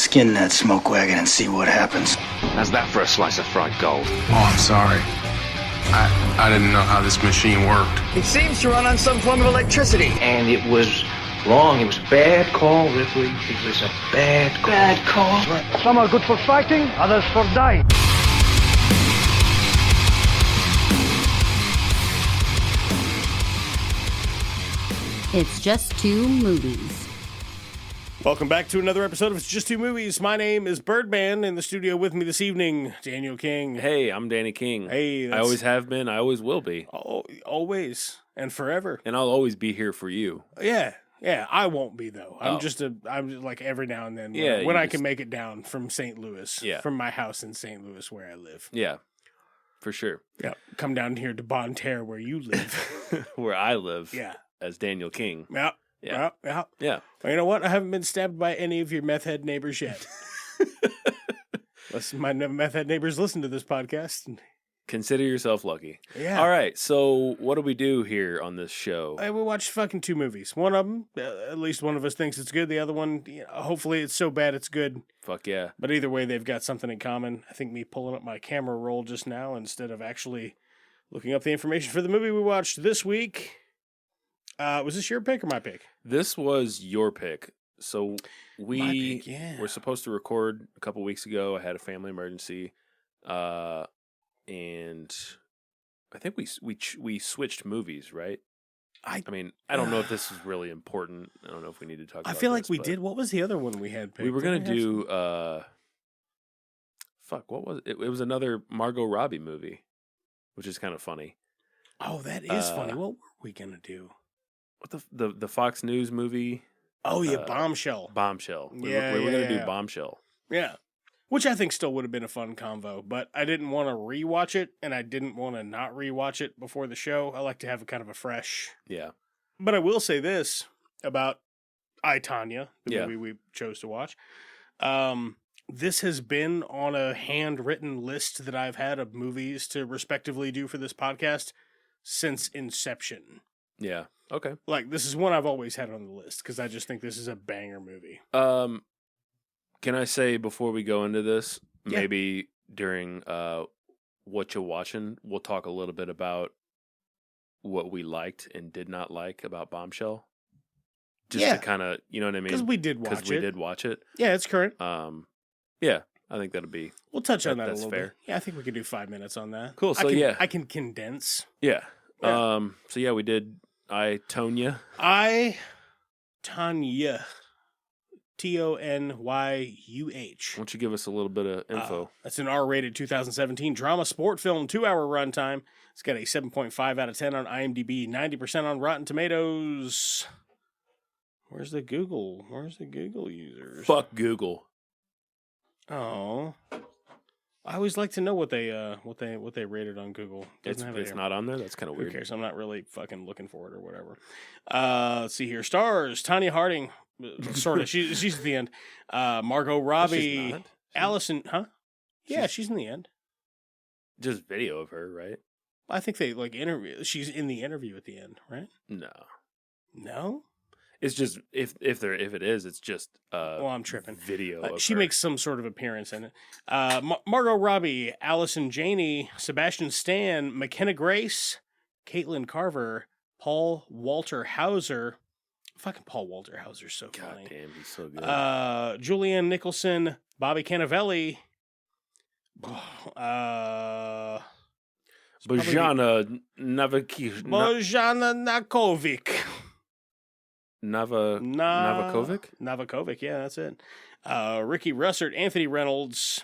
Skin that smoke wagon and see what happens. How's that for a slice of fried gold? Oh, I'm sorry. I didn't know how this machine worked. It seems to run on some form of electricity. And it was wrong. It was a bad call, Ripley. It was a bad call. Bad call. Some are good for fighting, others for dying. It's Just Two Movies. Welcome back to another episode of It's Just Two Movies. My name is Birdman. In the studio with me this evening, Daniel King. Hey, I'm Danny King. Hey, I always have been. I always will be. Oh, always and forever. And I'll always be here for you. Yeah. I won't be though. I'm Oh. just like every now and then Yeah, when you I can make it down from St. Louis. Yeah. From my house in St. Louis where I live. Yeah, for sure. Yeah. Come down here to Bonne Terre where you live. Where I live. Yeah. As Daniel King. Yeah. Yeah. Yeah. Yeah. Well, you know what? I haven't been stabbed by any of your meth head neighbors yet. Unless my meth head neighbors listen to this podcast. Consider yourself lucky. Yeah. All right. So what do we do here on this show? We watched fucking two movies. One of them, at least one of us thinks it's good. The other one, hopefully it's so bad it's good. Fuck yeah. But either way, they've got something in common. I think me pulling up my camera roll just now instead of actually looking up the information for the movie we watched this week. Was this your pick or my pick? This was your pick. So we yeah. were supposed to record a couple weeks ago. I had a family emergency. And I think we switched movies, right? I mean, I don't know if this is really important. I don't know if we need to talk about I feel like this, we but did. What was the other one we had picked? We were going Didn't to we have do, what was it? It was another Margot Robbie movie, which is kind of funny. Oh, that is funny. What were we going to do? What the Fox News movie? Oh, yeah, Bombshell. Bombshell. We Yeah, were going to yeah. do Bombshell. Yeah. Which I think still would have been a fun convo, but I didn't want to rewatch it, and I didn't want to not rewatch it before the show. I like to have a kind of a fresh. Yeah. But I will say this about I, Tonya, the Yeah. movie we chose to watch. This has been on a handwritten list that I've had of movies to respectively do for this podcast since inception. Yeah. Okay. Like, this is one I've always had on the list because I just think this is a banger movie. Can I say before we go into this, Yeah. maybe during what you're watching, we'll talk a little bit about what we liked and did not like about Bombshell. Just Yeah. to kind of, you know what I mean? Because we did watch it. Because we did watch it. Yeah, it's current. Yeah, I think that'll be We'll touch on that a that's little fair. bit. Yeah, I think we could do 5 minutes on that. Cool, so yeah. I can condense. yeah. Yeah. So yeah, we did Tonya. Tonya. Tonyuh. Why don't you give us a little bit of info? That's an R-rated 2017 drama sport film, 2-hour runtime. It's got a 7.5 out of 10 on IMDb, 90% on Rotten Tomatoes. Where's the Google users? Fuck Google. Oh, I always like to know what they rated on Google. It's not on there. That's kind of Who weird. cares? I'm not really fucking looking for it or whatever. Let's see here. Stars: Tonya Harding, sort of. She's at the end. Margot Robbie, not. Allison. Huh? Yeah, she's in the end. Just video of her, right? I think they interview. She's in the interview at the end, right? No. No. It's just if it is, it's just Well, I'm tripping. video. Of She her. makes some sort of appearance in it. Margot Robbie, Allison Janney, Sebastian Stan, McKenna Grace, Caitlin Carver, Paul Walter Hauser. Fucking Paul Walter Hauser's so God funny. damn, he's so good. Julianne Nicholson, Bobby Cannavale. Bojana Navakovic. Bojana Nakovic. Navakovic? Navakovic, yeah, that's it. Ricky Russert, Anthony Reynolds.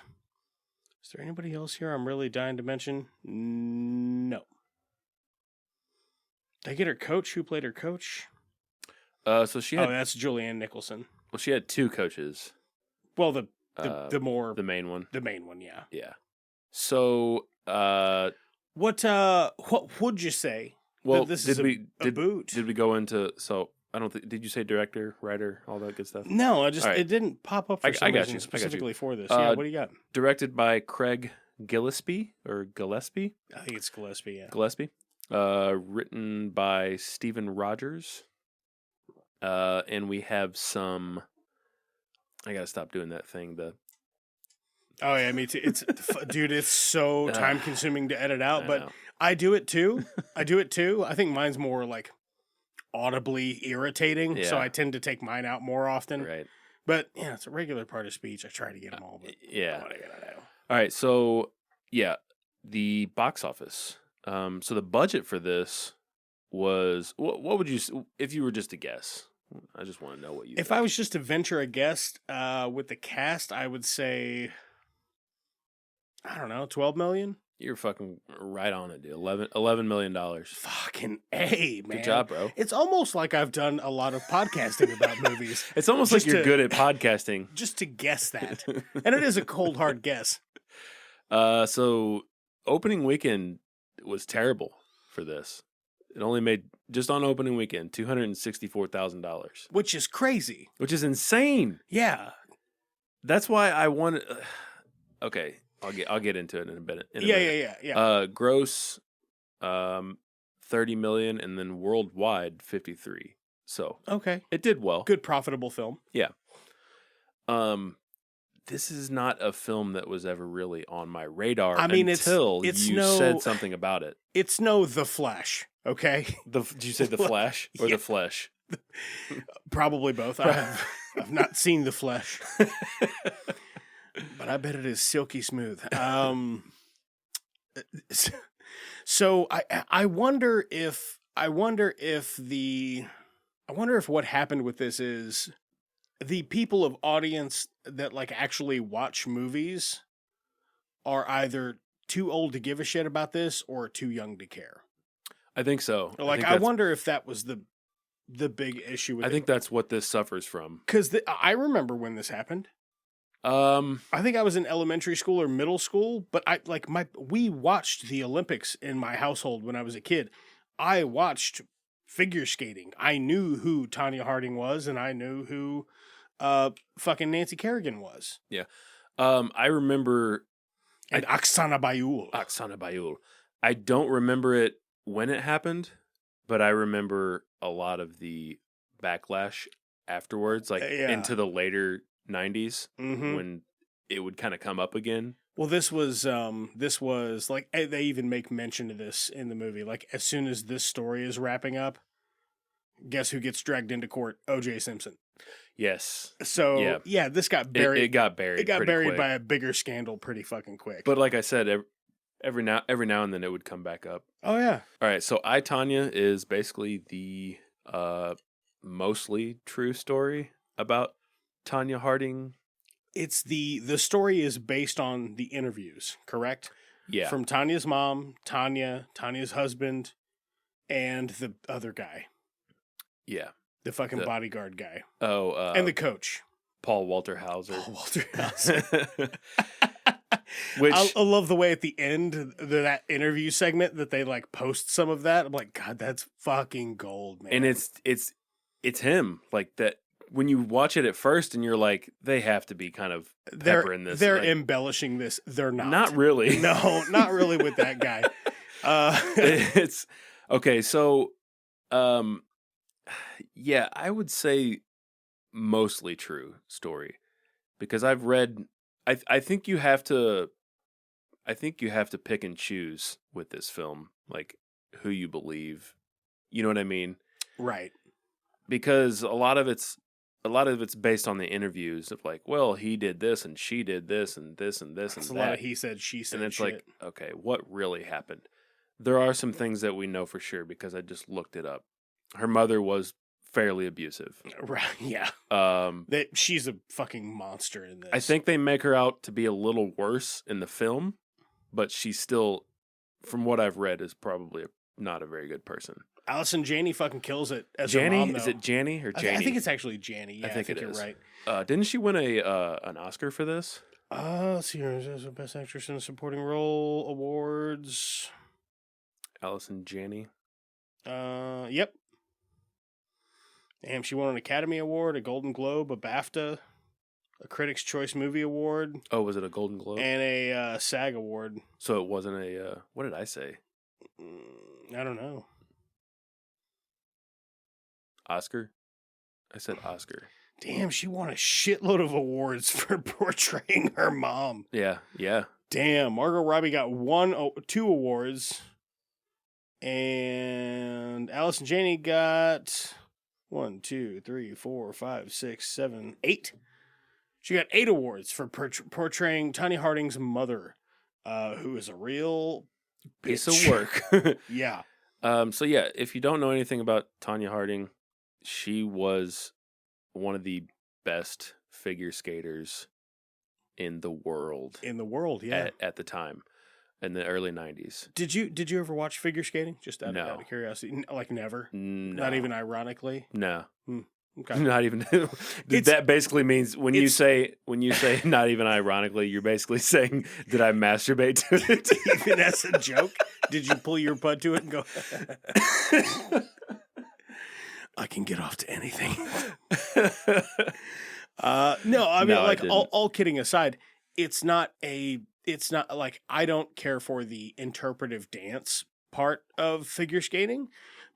Is there anybody else here I'm really dying to mention? No. Did I get her coach? Who played her coach? So she had. that's Julianne Nicholson. Well, she had two coaches. Well, the The main one. the main one, yeah. Yeah. So, What would you say? well, This did is we a boot. Did we go into? So I don't think. Did you say director, writer, all that good stuff? No, All right. it didn't pop up for I some got reason you. specifically for this. Uh, Yeah, what do you got? Directed by Craig Gillespie or Gillespie. I think it's Gillespie, yeah. Gillespie. Written by Stephen Rogers. And we have some I gotta stop doing that thing. Oh yeah, me too. Dude, it's so time consuming to edit out, but know. I do it too. I think mine's more like audibly irritating, so Yeah. I tend to take mine out more often. Right. But yeah, it's a regular part of speech. I try to get them all. But Yeah. what are you gonna do? All right. So yeah, the box office. So the budget for this was what would you, if you were just to guess? I just want to know what you. If think. I was just to venture a guess with the cast, I would say, I don't know, 12 million. You're fucking right on it, dude. $11 million. Fucking A, man. Good job, bro. It's almost like I've done a lot of podcasting about movies. It's almost Just like you're to- good at podcasting. Just to guess that. And it is a cold, hard guess. So opening weekend was terrible for this. It only made, just on opening weekend, $264,000, Which is crazy. which is insane. Yeah. That's why I wanted. Okay, I'll get into it in a minute. Yeah. Gross, 30 million, and then worldwide 53. So Okay. it did well. Good, profitable film. Yeah. This is not a film that was ever really on my radar. I mean, until it's you no- said something about it. It's no The Flash, okay? Did you say The Flash or Yeah. The Flesh? Probably both. I've not seen The Flesh. But I bet it is silky smooth. So I wonder if what happened with this is the people of audience that like actually watch movies are either too old to give a shit about this or too young to care. I think so. Like I wonder if that was the big issue with I think that's what this suffers from. because I remember when this happened. I think I was in elementary school or middle school, but we watched the Olympics in my household when I was a kid. I watched figure skating. I knew who Tonya Harding was, and I knew who fucking Nancy Kerrigan was. Yeah. I remember And Oksana Bayul. Oksana Bayul. I don't remember it when it happened, but I remember a lot of the backlash afterwards, like Yeah. into the later 90s Mhm. when it would kind of come up again. Well, this was like they even make mention of this in the movie. Like as soon as this story is wrapping up, guess who gets dragged into court? O.J. Simpson. Yes. So yeah, this got buried. It got buried. It got pretty buried quick. by a bigger scandal pretty fucking quick. But like I said, every now and then it would come back up. Oh yeah. All right, so I, Tonya is basically the mostly true story about Tonya Harding. It's the story is based on the interviews, correct? Yeah. From Tanya's mom, Tanya's husband, and the other guy, Yeah. the fucking bodyguard guy, Oh, and the coach, Paul Walter Hauser. Paul Walter House. Which I love the way at the end that interview segment that they like post some of that. I'm like, God, that's fucking gold, man. and it's him, like that when you watch it at first and you're like, they have to be kind of peppering this. They're like, embellishing this. They're not. not really. No, not really with that guy. It's okay. So, yeah, I would say mostly true story because I've read. I think you have to. I think you have to pick and choose with this film, like who you believe. You know what I mean? Right. Because a lot of it's based on the interviews of like, well, he did this and she did this and this and this It's and a that. lot of he said, she said. And it's shit. like, okay, what really happened? There are some things that we know for sure because I just looked it up. Her mother was fairly abusive. Right, yeah. She's a fucking monster in this. I think they make her out to be a little worse in the film, but she's still, from what I've read, is probably not a very good person. Allison Janney fucking kills it as Janney? her mom, though. Is it Janney or Janney? I think it's actually Janney. Yeah, I think it you're is. right. Didn't she win an Oscar for this? Let's see here. Is this Best Actress in a Supporting Role Awards? Allison Janney. Yep. Damn, she won an Academy Award, a Golden Globe, a BAFTA, a Critics' Choice Movie Award, Oh, was it a Golden Globe? and a SAG Award. So it wasn't a, what did I say? I don't know. Oscar? I said Oscar. Damn, she won a shitload of awards for portraying her mom. Yeah, yeah. Damn, Margot Robbie got 2 awards. And Allison Janney got 1, 2, 3, 4, 5, 6, 7, 8. She got 8 awards for portraying Tonya Harding's mother, who is a real Piece bitch. of work. Yeah. So yeah, if you don't know anything about Tonya Harding, she was one of the best figure skaters in the world. Yeah. At the time, in the early 90s. Did you ever watch figure skating? Just out of curiosity, like never. No. Not even ironically. No. Okay. Not even. That basically means when you say not even ironically, you're basically saying, did I masturbate to it? Even as a joke, did you pull your butt to it and go? I can get off to anything. No, I mean, like all kidding aside, it's not like I don't care for the interpretive dance part of figure skating,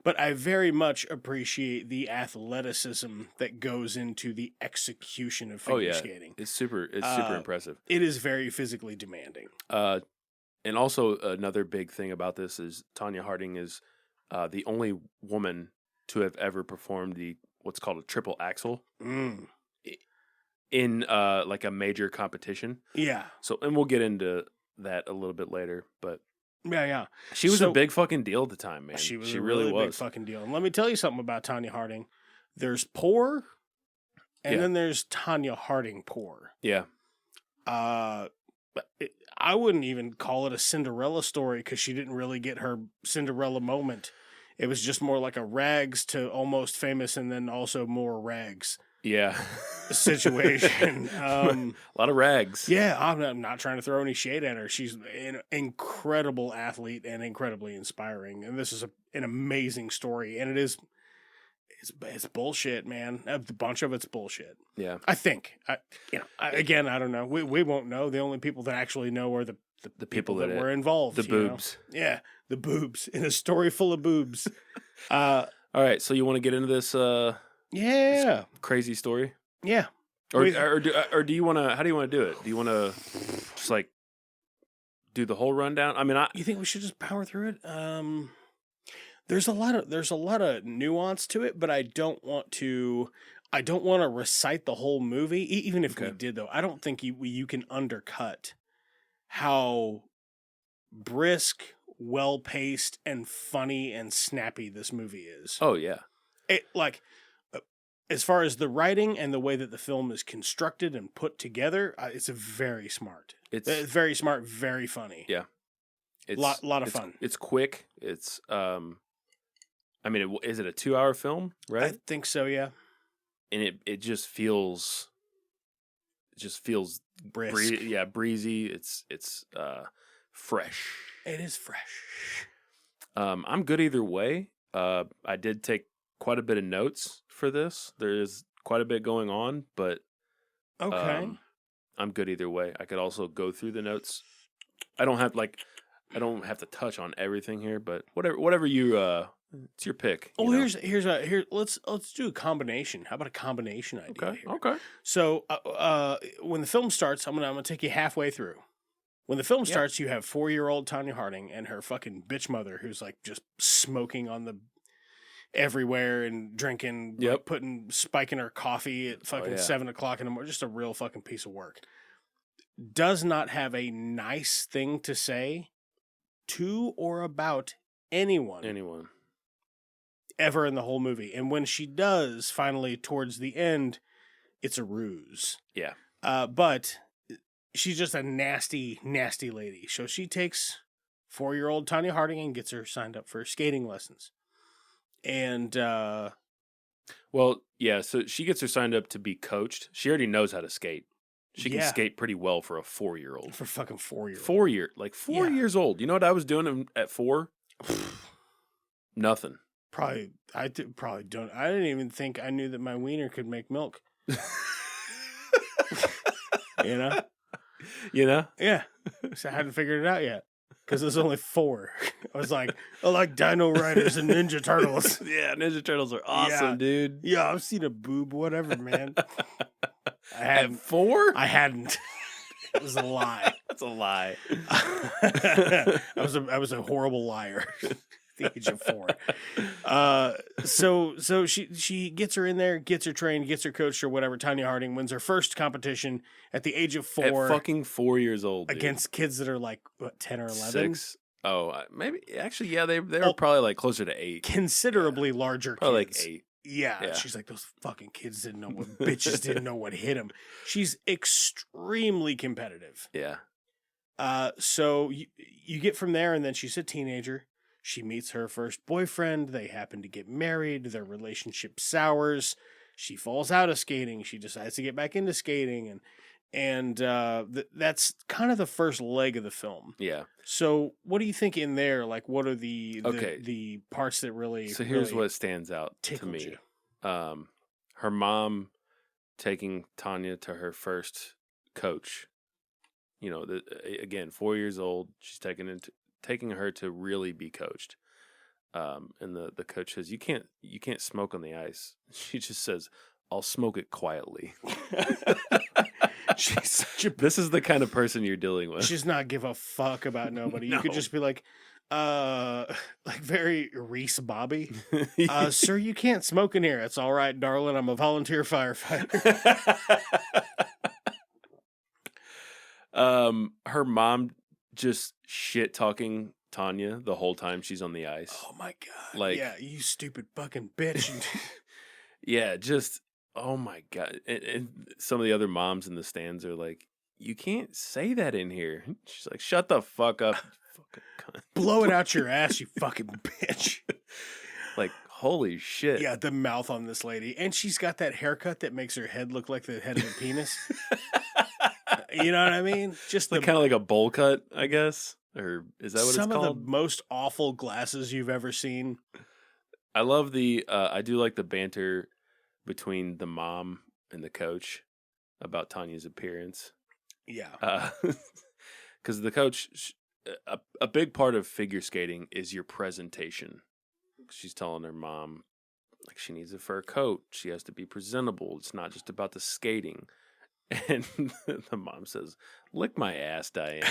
but I very much appreciate the athleticism that goes into the execution of figure skating. It's super impressive. It is very physically demanding. And also another big thing about this is Tonya Harding is the only woman to have ever performed what's called a triple axel in like a major competition. Yeah. So, and we'll get into that a little bit later, but yeah. She was a big fucking deal at the time, man. She was a really was. big fucking deal. And let me tell you something about Tonya Harding. There's poor, and then there's Tonya Harding poor. Yeah. I wouldn't even call it a Cinderella story because she didn't really get her Cinderella moment. It was just more like a rags to almost famous and then also more rags. Yeah. Situation. A lot of rags. Yeah, I'm not trying to throw any shade at her. She's an incredible athlete and incredibly inspiring. And this is an amazing story. And it's bullshit, man. A bunch of it's bullshit. Yeah. I think. Again, I don't know. We won't know. The only people that actually know are the people that were involved. The boobs. Know? Yeah, the boobs. In a story full of boobs. All right, so you want to get into this this crazy story? Yeah. Or do you want to? How do you want to do it? Do you want to just like do the whole rundown? I mean, you think we should just power through it? There's a lot of nuance to it, but I don't want to recite the whole movie. Even if we did, though, I don't think you can undercut how brisk, well paced, and funny and snappy this movie is. Oh yeah, as far as the writing and the way that the film is constructed and put together, it's very smart. It's very smart, very funny. Yeah, it's lot of fun. It's quick. It's I mean, is it a 2-hour film? Right, I think so. Yeah, and it just feels brisk. Breezy. It's fresh. It is fresh. I'm good either way. I did take quite a bit of notes for this. There is quite a bit going on, but I'm good either way. I could also go through the notes. I don't have to touch on everything here, but whatever you it's your pick. Let's do a combination. How about a combination idea? Okay. Here? Okay. So when the film starts, I'm gonna take you halfway through. When the film starts, you have 4-year-old Tonya Harding and her fucking bitch mother, who's like just smoking on the everywhere and drinking, spiking her coffee at fucking 7 o'clock in the morning. Just a real fucking piece of work. Does not have a nice thing to say to or about anyone ever in the whole movie. And when she does, finally towards the end, it's a ruse. Yeah. But she's just a nasty, nasty lady. So she takes 4-year-old Tonya Harding and gets her signed up for skating lessons. And, so she gets her signed up to be coached. She already knows how to skate. She can skate pretty well for a 4-year-old. For fucking 4-year-old. 4 years old. You know what I was doing at 4? Nothing. I didn't even think I knew that my wiener could make milk. You know? You know? Yeah. So I hadn't figured it out yet. because there's only 4. I was like, I like Dino Riders and Ninja Turtles. Yeah, Ninja Turtles are awesome, dude. Yeah, I've seen a boob, whatever, man. I At 4? I hadn't. It was a lie. That's a lie. I was a horrible liar. At the age of 4. So she gets her in there, gets her trained, gets her coached or whatever. Tonya Harding wins her first competition at the age of 4. At fucking 4 years old, dude. Against kids that are like, what, 10 or 11? 6. Oh, maybe. Actually, yeah, they were probably like closer to 8. Considerably larger probably kids. Like 8. Yeah, she's like, those fucking kids didn't know what bitches didn't know what hit them. She's extremely competitive. Yeah. So you get from there, and then she's a teenager. She meets her first boyfriend. They happen to get married. Their relationship sours. She falls out of skating. She decides to get back into skating, and that's kind of the first leg of the film. Yeah. So what do you think in there? Like, what are the parts that really? So here's really what stands out to me. you? Her mom taking Tonya to her first coach. You know, again, 4 years old. She's taking her to really be coached. And the coach says, you can't smoke on the ice. She just says, I'll smoke it quietly. She's such a, this is the kind of person you're dealing with. She's not give a fuck about nobody. You could just be like very Reese Bobby. Sir, you can't smoke in here. It's all right, darling. I'm a volunteer firefighter. Her mom just shit talking Tonya the whole time she's on the ice. Oh my God. Like, yeah, you stupid fucking bitch. yeah, just, oh my God. And some of the other moms in the stands are like, you can't say that in here. She's like, shut the fuck up. Fucking cunt. Blow it out your ass, you fucking bitch. Like, holy shit. Yeah, the mouth on this lady. And she's got that haircut that makes her head look like the head of a penis. You know what I mean? Just like kind of like a bowl cut, I guess. Or is that what it's called? Some of the most awful glasses you've ever seen. I love I do like the banter between the mom and the coach about Tanya's appearance. Yeah. Because the coach, a big part of figure skating is your presentation. She's telling her mom, like, she needs a fur coat. She has to be presentable. It's not just about the skating. And the mom says, lick my ass, Diane.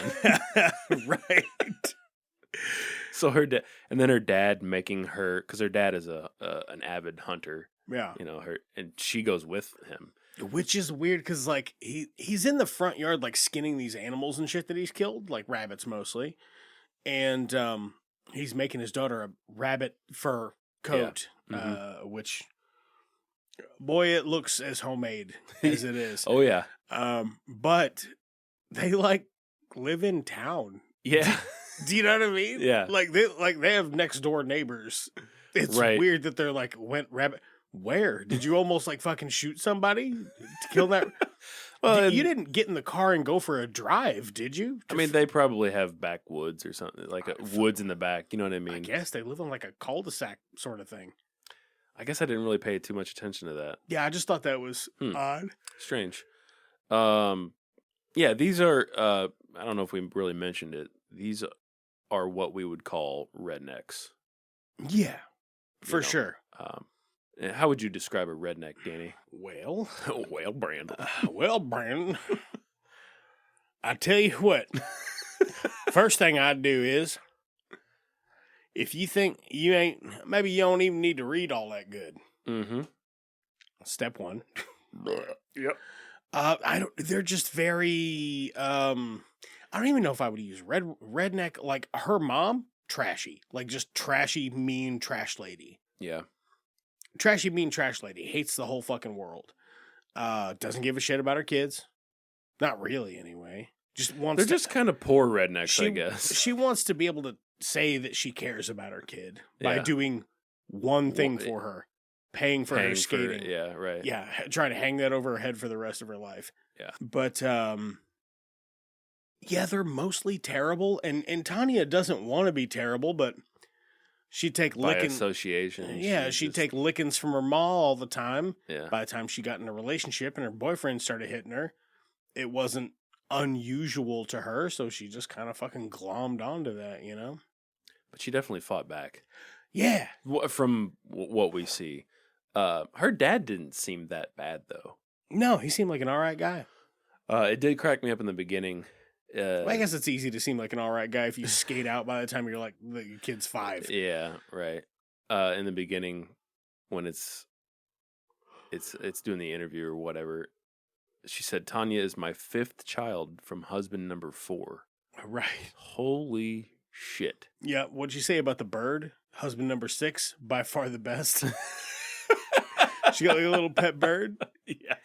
Right. So her dad, and then her dad making her, because her dad is an avid hunter. Yeah. You know, and she goes with him. Which is weird because, like, he's in the front yard, like, skinning these animals and shit that he's killed, like rabbits mostly. And he's making his daughter a rabbit fur coat, yeah. Mm-hmm. Which, boy, it looks as homemade as it is. Oh, yeah. But they, like, live in town. Yeah. Do you know what I mean? Yeah. Like they have next door neighbors. It's weird that they're like, went rabbit. Where? Did you almost like fucking shoot somebody to kill that? Well, you didn't get in the car and go for a drive, did you? I mean, they probably have backwoods or something, like woods in the back. You know what I mean? I guess they live on like a cul-de-sac sort of thing. I guess I didn't really pay too much attention to that. Yeah, I just thought that was odd. Strange. Yeah, these are, I don't know if we really mentioned it. These are what we would call rednecks. Yeah, for sure. How would you describe a redneck, Danny? Well, Brandon. Brandon. I tell you what. First thing I'd do is, if you think maybe you don't even need to read all that good. Mm-hmm. Step 1. Yep. They're just very, I don't even know if I would use redneck. Like her mom, trashy, like just trashy, mean trash lady. Yeah. Trashy, mean trash lady. Hates the whole fucking world. Doesn't give a shit about her kids. Not really, anyway. They're just kind of poor rednecks, I guess. She wants to be able to say that she cares about her kid by doing one thing for her. Paying for her skating. Yeah, right. Yeah, trying to hang that over her head for the rest of her life. Yeah. But, yeah, they're mostly terrible. And Tonya doesn't want to be terrible, but she'd take lickings. By association. Yeah, she'd take lickings from her ma all the time. Yeah. By the time she got in a relationship and her boyfriend started hitting her, it wasn't unusual to her, so she just kind of fucking glommed onto that, you know? But she definitely fought back. Yeah. From what we see. Her dad didn't seem that bad, though. No, he seemed like an all right guy. It did crack me up in the beginning. Well, I guess it's easy to seem like an all right guy if you skate out by the time you're like, your kid's 5. Yeah, right. In the beginning, when it's doing the interview or whatever, she said, Tonya is my 5th child from husband number 4. Right. Holy shit. Yeah, what'd you say about the bird? Husband number 6, by far the best. She got like a little pet bird. Yeah,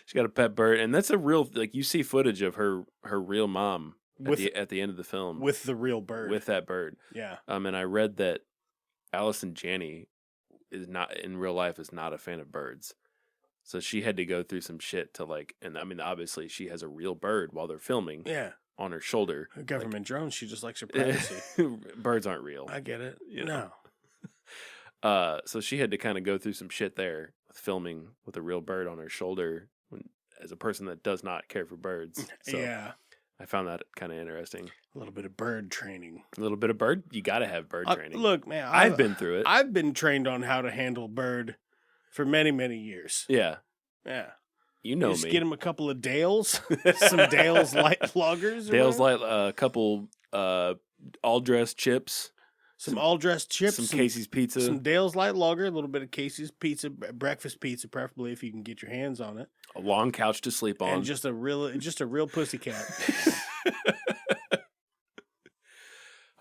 she got a pet bird, and that's a real, like, you see footage of her real mom at the end of the film with the real bird, with that bird. Yeah. And I read that Allison Janney is not in real life is not a fan of birds, so she had to go through some shit to like, and I mean, obviously she has a real bird while they're filming. Yeah. On her shoulder. A government drone. She just likes her privacy. Birds aren't real. I get it. You know? No. So she had to kind of go through some shit there with filming with a real bird on her shoulder as a person that does not care for birds. So yeah. I found that kind of interesting. A little bit of bird training. A little bit of bird? You got to have bird training. Look, man. I've been through it. I've been trained on how to handle bird for many, many years. Yeah. Yeah. You know just me. Get him a couple of Dales. Some Dales light loggers. Dales light, a couple all-dressed chips. Some all-dressed chips. Some Casey's Pizza. Some Dale's Light Lager, a little bit of Casey's Pizza, breakfast pizza, preferably if you can get your hands on it. A long couch to sleep on. And just a real pussycat.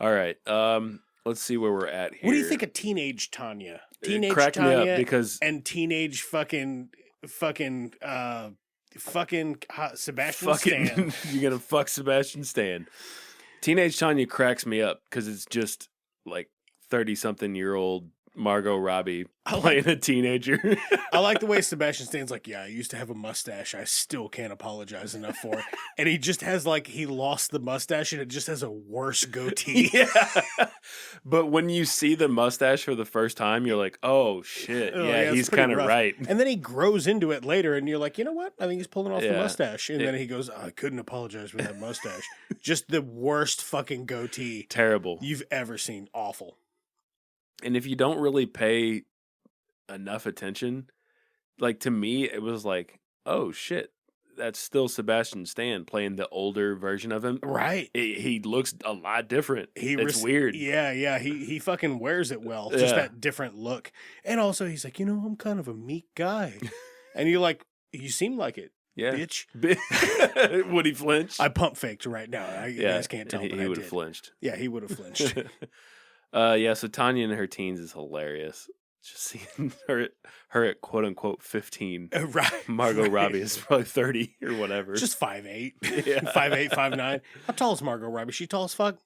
All right. Let's see where we're at here. What do you think of teenage Tonya? Teenage Crack Tonya me up because teenage fucking Sebastian Stan. You're gonna fuck Sebastian Stan. Teenage Tonya cracks me up because it's just like 30-something-year-old Margot Robbie playing a teenager. I like the way Sebastian Stan's like, yeah, I used to have a mustache. I still can't apologize enough for it. And he just has like, he lost the mustache and it just has a worse goatee. Yeah. But when you see the mustache for the first time, you're like, oh shit. Yeah, he's kind of right. And then he grows into it later and you're like, you know what? I think he's pulling off the mustache. And then he goes, I couldn't apologize for that mustache. Just the worst fucking goatee. Terrible. You've ever seen. Awful. And if you don't really pay enough attention, like to me, it was like, oh shit, that's still Sebastian Stan playing the older version of him. Right. He looks a lot different. It's weird. Yeah. He fucking wears it well. Just that different look. And also he's like, I'm kind of a meek guy. And you're like, you seem like it. Yeah. Bitch. Would he flinch? I pump faked right now. You guys can't tell. He would have flinched. Yeah, he would have flinched. So Tonya in her teens is hilarious. Just seeing her at quote unquote 15. Right. Margot Robbie is probably 30 or whatever. Just 5'8". Yeah. 5'8", 5'9". How tall is Margot Robbie? She tall as fuck?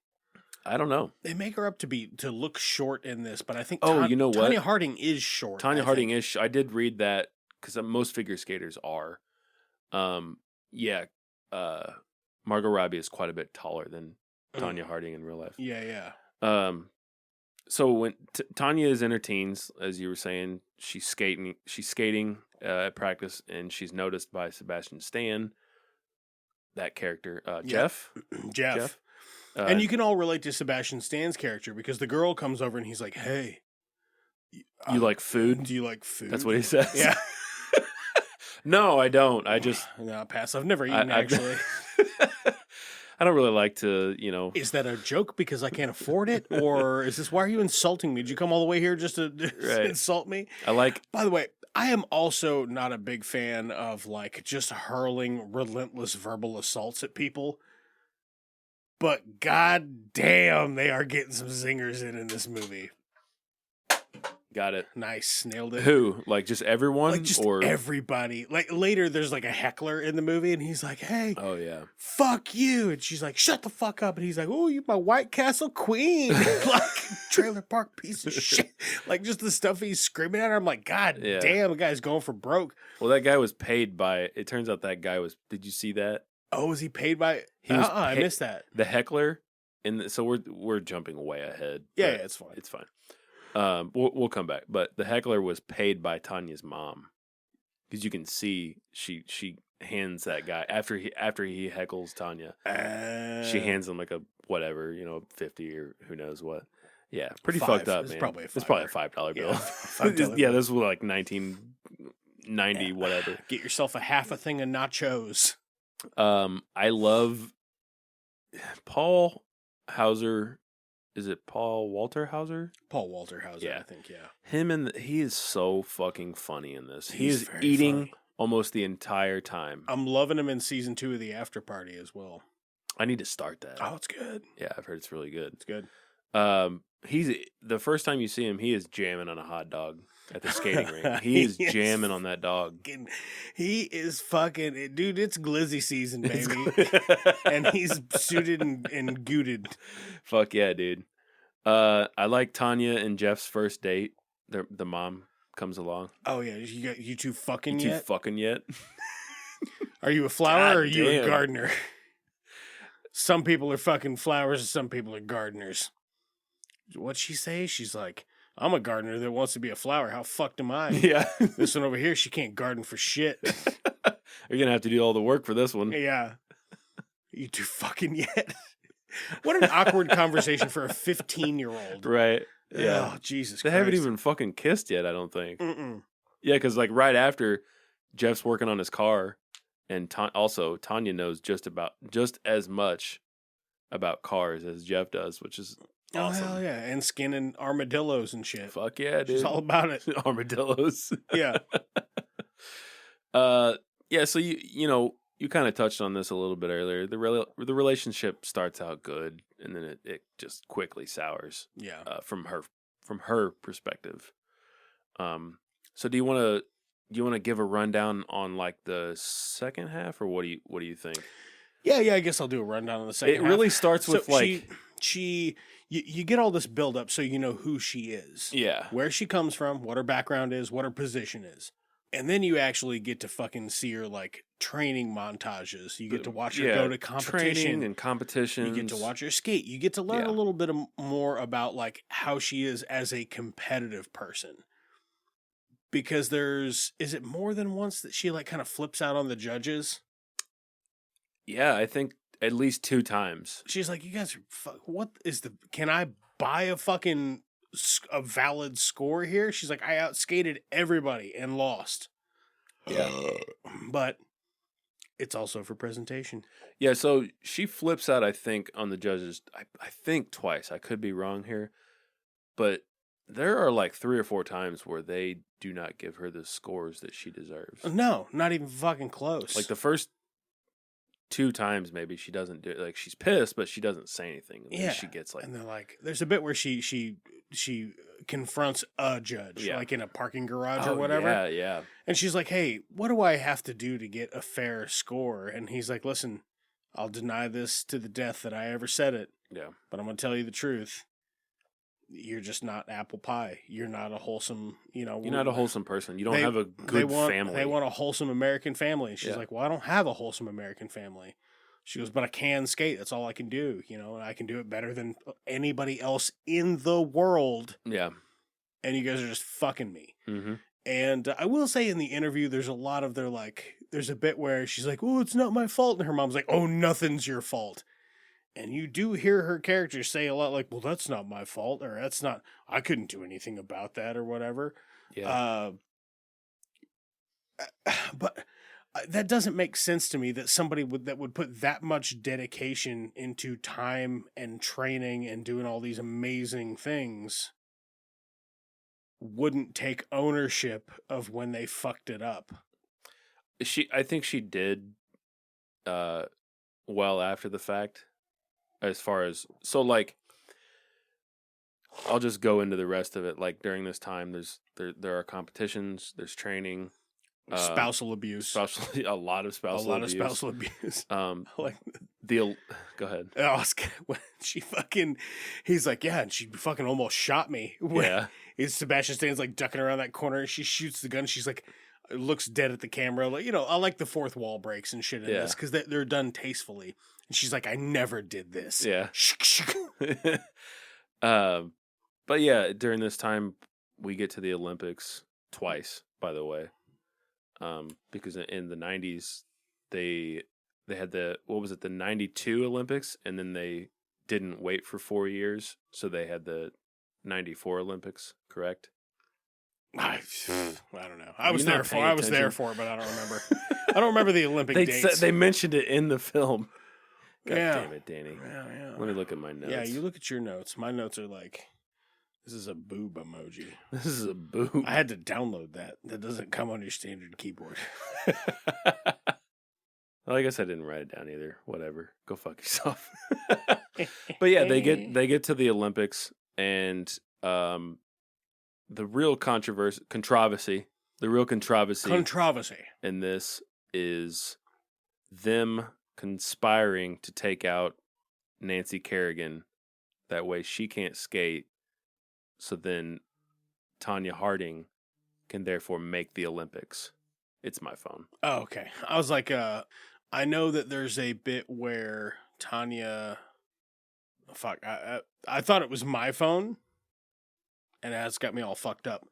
I don't know. They make her up to look short in this, but I think you know what? Tonya Harding is short. Tonya Harding is. I did read that because most figure skaters are. Margot Robbie is quite a bit taller than Tonya Harding in real life. Yeah. So when Tonya is in her teens, as you were saying, she's skating at practice, and she's noticed by Sebastian Stan, that character, Jeff. And you can all relate to Sebastian Stan's character because the girl comes over and he's like, hey. You like food? Do you like food? That's what he says? Yeah. No, I don't. I just... No, pass. I've never eaten, actually. I don't really like to, Is that a joke because I can't afford it? Or is this, why are you insulting me? Did you come all the way here just to insult me? By the way, I am also not a big fan of like just hurling relentless verbal assaults at people. But god damn, they are getting some zingers in this movie. Got it. Nice. Nailed it. Who? Like just everyone? Like just everybody. Like later there's like a heckler in the movie and he's like, hey. Oh yeah. Fuck you. And she's like, shut the fuck up. And he's like, oh, you're my White Castle queen. Like trailer park piece of shit. Like just the stuff he's screaming at her. I'm like, god damn, the guy's going for broke. Well, that guy was paid by, it turns out that guy was, did you see that? Oh, was he paid by? I missed that. The heckler. And so we're jumping way ahead. Yeah, it's fine. It's fine. We'll come back, but the heckler was paid by Tanya's mom because you can see she hands that guy after he heckles Tonya. She hands him like a whatever, 50 or who knows what. Yeah, pretty fucked up, man. It's probably a $5 bill. Yeah, this was like 1990 whatever. Get yourself a half a thing of nachos. I love Paul Hauser. Is it Paul Walter Hauser? Paul Walter Hauser, yeah. I think, yeah. He is so fucking funny in this. He is eating funny almost the entire time. I'm loving him in season 2 of The After Party as well. I need to start that. Oh, it's good. Yeah, I've heard it's really good. It's good. He's the first time you see him, he is jamming on a hot dog at the skating rink. He is jamming on that dog. He is fucking dude. It's glizzy season, baby, and he's suited and gooted. Fuck yeah, dude. I like Tonya and Jeff's first date. The mom comes along. Oh yeah, you two fucking you yet? Two fucking yet? Are you a flower or are you damn. a gardener? Some people are fucking flowers and some people are gardeners. What'd she say? She's like, I'm a gardener that wants to be a flower. How fucked am I? Yeah. This one over here, she can't garden for shit. You're going to have to do all the work for this one. Yeah. You two fucking yet? What an awkward conversation for a 15-year-old. Right. Yeah. Oh, Jesus They Christ. haven't even fucking kissed yet, I don't think. Mm-mm. Yeah, because like right after, Jeff's working on his car, and also Tonya knows just as much about cars as Jeff does, which is awesome. Oh, hell yeah. And skinning armadillos and shit. Fuck yeah, dude. She's all about it. Armadillos. Yeah. Yeah, so you kind of touched on this a little bit earlier. The relationship starts out good, and then it just quickly sours. Yeah. From her perspective. So do you want to give a rundown on like the second half, or what do you think? Yeah, I guess I'll do a rundown on the second half. It really starts with you get all this build up so you know who she is. Yeah. Where she comes from, what her background is, what her position is. And then you actually get to fucking see her like training montages. You get to watch her go to competition. Training and competitions. You get to watch her skate. You get to learn a little bit more about like how she is as a competitive person. Because is it more than once that she like kind of flips out on the judges? Yeah, I think at least 2 times. She's like, you guys are, can I buy a valid score here? She's like, I outskated everybody and lost. Yeah. But it's also for presentation. Yeah, so she flips out, I think, on the judges, I think twice. I could be wrong here. But there are like 3 or 4 times where they do not give her the scores that she deserves. No, not even fucking close. Like the first 2 times, maybe she doesn't do it. Like she's pissed, but she doesn't say anything. And then she gets like, and they're like, there's a bit where she confronts a judge, like in a parking garage or whatever. Yeah. And she's like, hey, what do I have to do to get a fair score? And he's like, listen, I'll deny this to the death that I ever said it. Yeah. But I'm going to tell you the truth. You're just not apple pie. You're not a wholesome, You're not a wholesome person. You don't have a good family. They want a wholesome American family. And she's like, well, I don't have a wholesome American family. She goes, but I can skate. That's all I can do. And I can do it better than anybody else in the world. Yeah. And you guys are just fucking me. Mm-hmm. And I will say in the interview, there's a lot of there's a bit where she's like, oh, it's not my fault. And her mom's like, oh, nothing's your fault. And you do hear her character say a lot like, well, that's not my fault, or I couldn't do anything about that, or whatever. Yeah. But that doesn't make sense to me that somebody that would put that much dedication into time and training and doing all these amazing things wouldn't take ownership of when they fucked it up. I think she did well after the fact. As far as I'll just go into the rest of it. Like during this time, there are competitions, there's training, spousal abuse, a lot of spousal abuse. Go ahead. When he's like, yeah, and she fucking almost shot me. Sebastian Stan's like ducking around that corner, and she shoots the gun. She's like, looks dead at the camera. Like, I like the fourth wall breaks and shit in this because they're done tastefully. And she's like, I never did this. Yeah. But yeah, during this time, we get to the Olympics twice, by the way. Because in the 90s, they had the, what was it, the 92 Olympics, and then they didn't wait for 4 years, so they had the 94 Olympics, correct? I don't know. I was You're there not for. paying I was there attention. for, it, but I don't remember. I don't remember the Olympic dates. They mentioned it in the film. God Yeah. damn it, Danny. Yeah. Let me look at my notes. Yeah, you look at your notes. My notes are like, this is a boob emoji. This is a boob. I had to download that. That doesn't come on your standard keyboard. Well, I guess I didn't write it down either. Whatever. Go fuck yourself. But yeah, they get to the Olympics, and the real controversy in this is them conspiring to take out Nancy Kerrigan. That way she can't skate. So then Tonya Harding can therefore make the Olympics. It's my phone. Oh, okay. I was like, I know that there's a bit where Tonya. Fuck, I thought it was my phone, and that's got me all fucked up.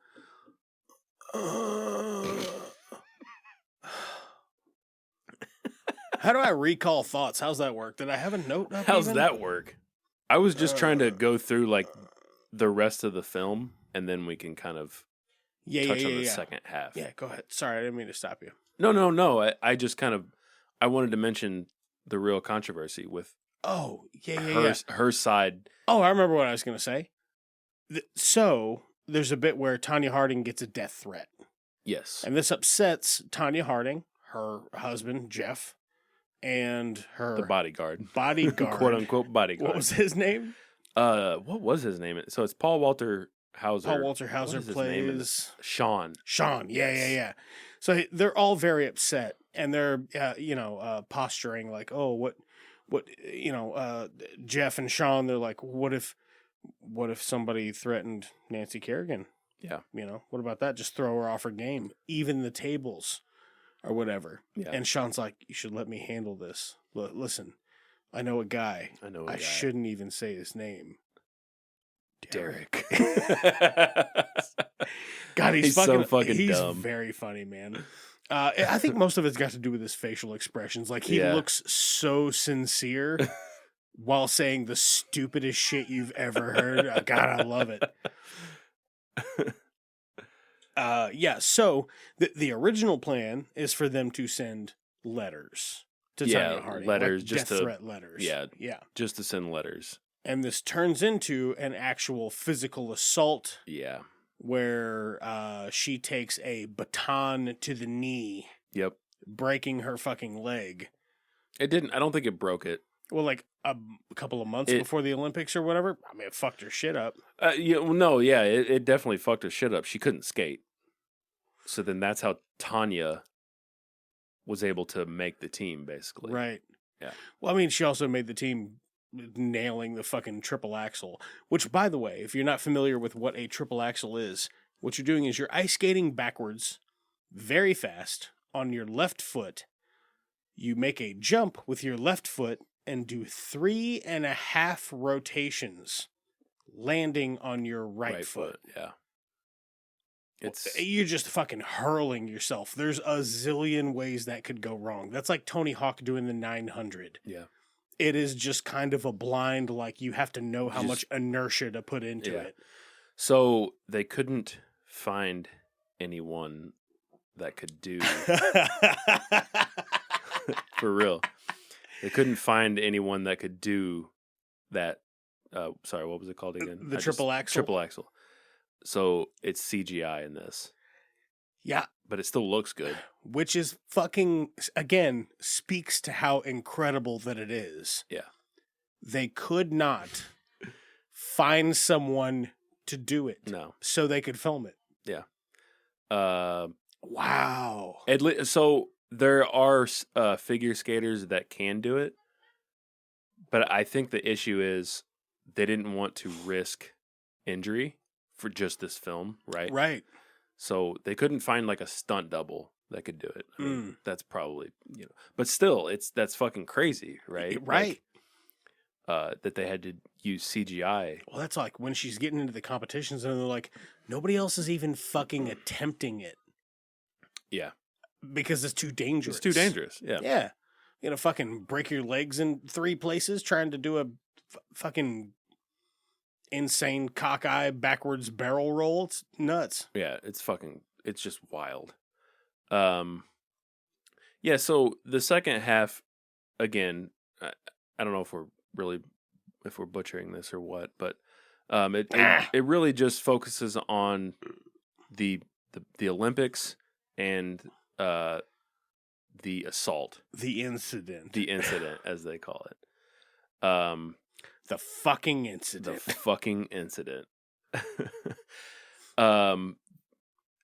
How do I recall thoughts? How's that work? Did I have a note up? How's even? that work? I was just trying to go through like the rest of the film, and then we can kind of touch on the second half. Yeah, go ahead. Sorry, I didn't mean to stop you. No. I just kind of I wanted to mention the real controversy with her side. Oh, I remember what I was going to say. So there's a bit where Tonya Harding gets a death threat. Yes. And this upsets Tonya Harding, her husband, Jeff, and her... The bodyguard. Quote-unquote bodyguard. What was his name? What was his name? So it's Paul Walter Hauser. Paul Walter Hauser plays... Sean. Yeah. So they're all very upset, and they're, posturing like, oh, what, Jeff and Sean, they're like, what if somebody threatened Nancy Kerrigan? Yeah. What about that? Just throw her off her game. Even the tables or whatever. Yeah. And Sean's like, you should let me handle this. Listen, I know a guy. I shouldn't even say his name. Derek. God, he's so fucking he's dumb. Very funny, man. I think most of it's got to do with his facial expressions. Like, he looks so sincere while saying the stupidest shit you've ever heard. God, I love it. So the original plan is for them to send letters to Tonya Harding. Letters, like just death threat letters. Yeah. Yeah. Just to send letters. And this turns into an actual physical assault. Yeah. Where she takes a baton to the knee. Yep. Breaking her fucking leg. I don't think it broke it. Well, like a couple of months before the Olympics or whatever. I mean, it fucked her shit up. It definitely fucked her shit up. She couldn't skate. So then that's how Tonya was able to make the team, basically. Right. Yeah. Well, I mean, she also made the team nailing the fucking triple axel, which, by the way, if you're not familiar with what a triple axel is, what you're doing is you're ice skating backwards very fast on your left foot. You make a jump with your left foot and do 3.5 rotations landing on your right foot. Yeah. You're just fucking hurling yourself. There's a zillion ways that could go wrong. That's like Tony Hawk doing the 900. Yeah. It is just kind of a blind, like, you have to know how much inertia to put into it. So they couldn't find anyone that could do... For real. They couldn't find anyone that could do that. Sorry, what was it called again? The triple axel? Triple axel. So it's CGI in this. Yeah. But it still looks good. Which is fucking, again, speaks to how incredible that it is. Yeah. They could not find someone to do it. No. So they could film it. Yeah. Wow. So there are figure skaters that can do it. But I think the issue is they didn't want to risk injury for just this film, right? Right. So they couldn't find like a stunt double that could do it. I mean, that's probably, but still that's fucking crazy, right? Right. Like, that they had to use CGI. Well, that's like when she's getting into the competitions and they're like, nobody else is even fucking attempting it. Yeah. because it's too dangerous. It's too dangerous. Yeah. Yeah. You're gonna fucking break your legs in 3 places trying to do a fucking insane cockeye backwards barrel roll. It's nuts. Yeah, it's just wild. Yeah, so the second half, again, I don't know if we're butchering this or what, but it really just focuses on the Olympics and the assault, the incident, as they call it. The fucking incident.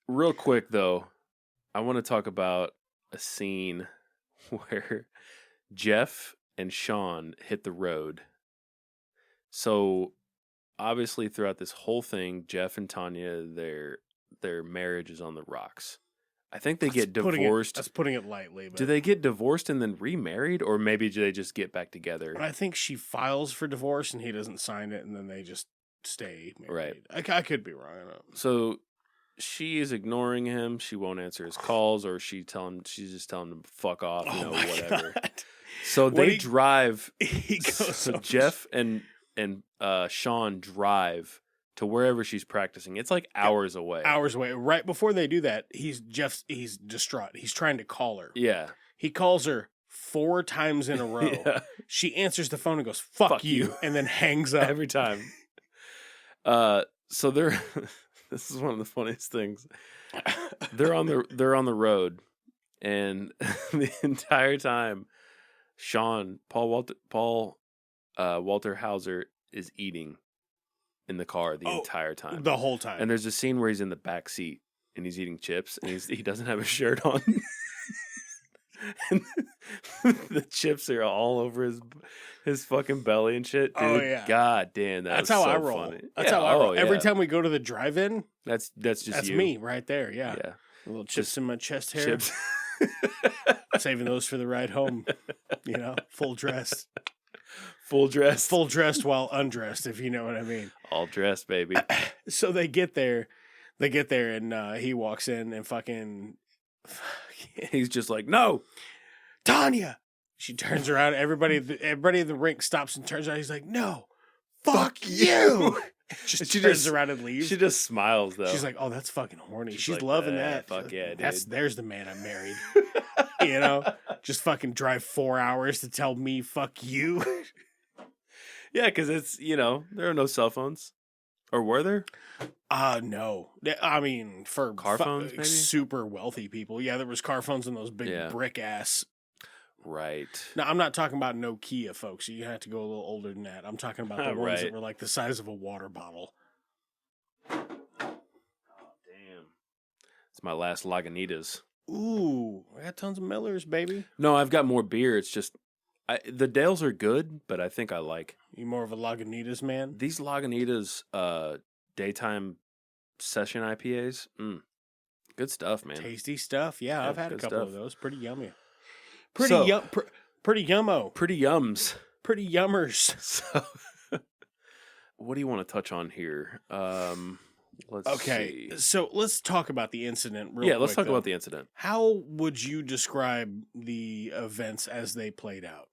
Real quick though, I want to talk about a scene where Jeff and Sean hit the road. So obviously throughout this whole thing, Jeff and Tonya, their marriage is on the rocks. I think they get divorced. That's putting it lightly. But do they get divorced and then remarried, or maybe do they just get back together? I think she files for divorce and he doesn't sign it, and then they just stay married. Right. I could be wrong. I don't know. So she is ignoring him. She won't answer his calls, or she's just telling him to fuck off, whatever. God. So they drive. So Jeff and Sean drive to wherever she's practicing. It's like hours away. Right before they do that, he's distraught. He's trying to call her. Yeah. He calls her 4 times in a row. Yeah. She answers the phone and goes, fuck you, and then hangs up. Every time. So they're this is one of the funniest things. They're on the road, and the entire time Paul Walter Hauser is eating in the car the entire time. The whole time. And there's a scene where he's in the back seat and he's eating chips and he doesn't have a shirt on. And the chips are all over his fucking belly and shit. Dude, yeah. God damn, that's how I roll. Funny. That's how I roll. Every time we go to the drive-in, that's you. Me right there. Yeah. A little chips in my chest hair. Chips. Saving those for the ride home. Full dressed. Full dressed while undressed, if you know what I mean. All dressed, baby. So they get there, and he walks in and fucking he's just like, no, Tonya. She turns around. Everybody in the rink stops and turns around. He's like, no, fuck you. She turns around and leaves. She just smiles though. She's like, oh, that's fucking horny. She's like, loving that. Fuck yeah, dude. There's the man I married. Just fucking drive 4 hours to tell me fuck you. Yeah, because it's, there are no cell phones. Or were there? No. I mean, for car phones, maybe? Super wealthy people. Yeah, there was car phones in those big brick ass. Right. Now, I'm not talking about Nokia, folks. You have to go a little older than that. I'm talking about the ones that were like the size of a water bottle. Oh, damn. It's my last Lagunitas. Ooh, I got tons of Millers, baby. No, I've got more beer. It's just, the Dales are good, but I think I like. You more of a Lagunitas man? These Lagunitas daytime session IPAs, good stuff, man. Tasty stuff. Yeah, I've had a couple of those. Pretty yummy. Pretty yummo. Pretty yums. Pretty yummers. So, what do you want to touch on here? Let's see. So let's talk about the incident real quick. Yeah, let's talk about the incident. How would you describe the events as they played out?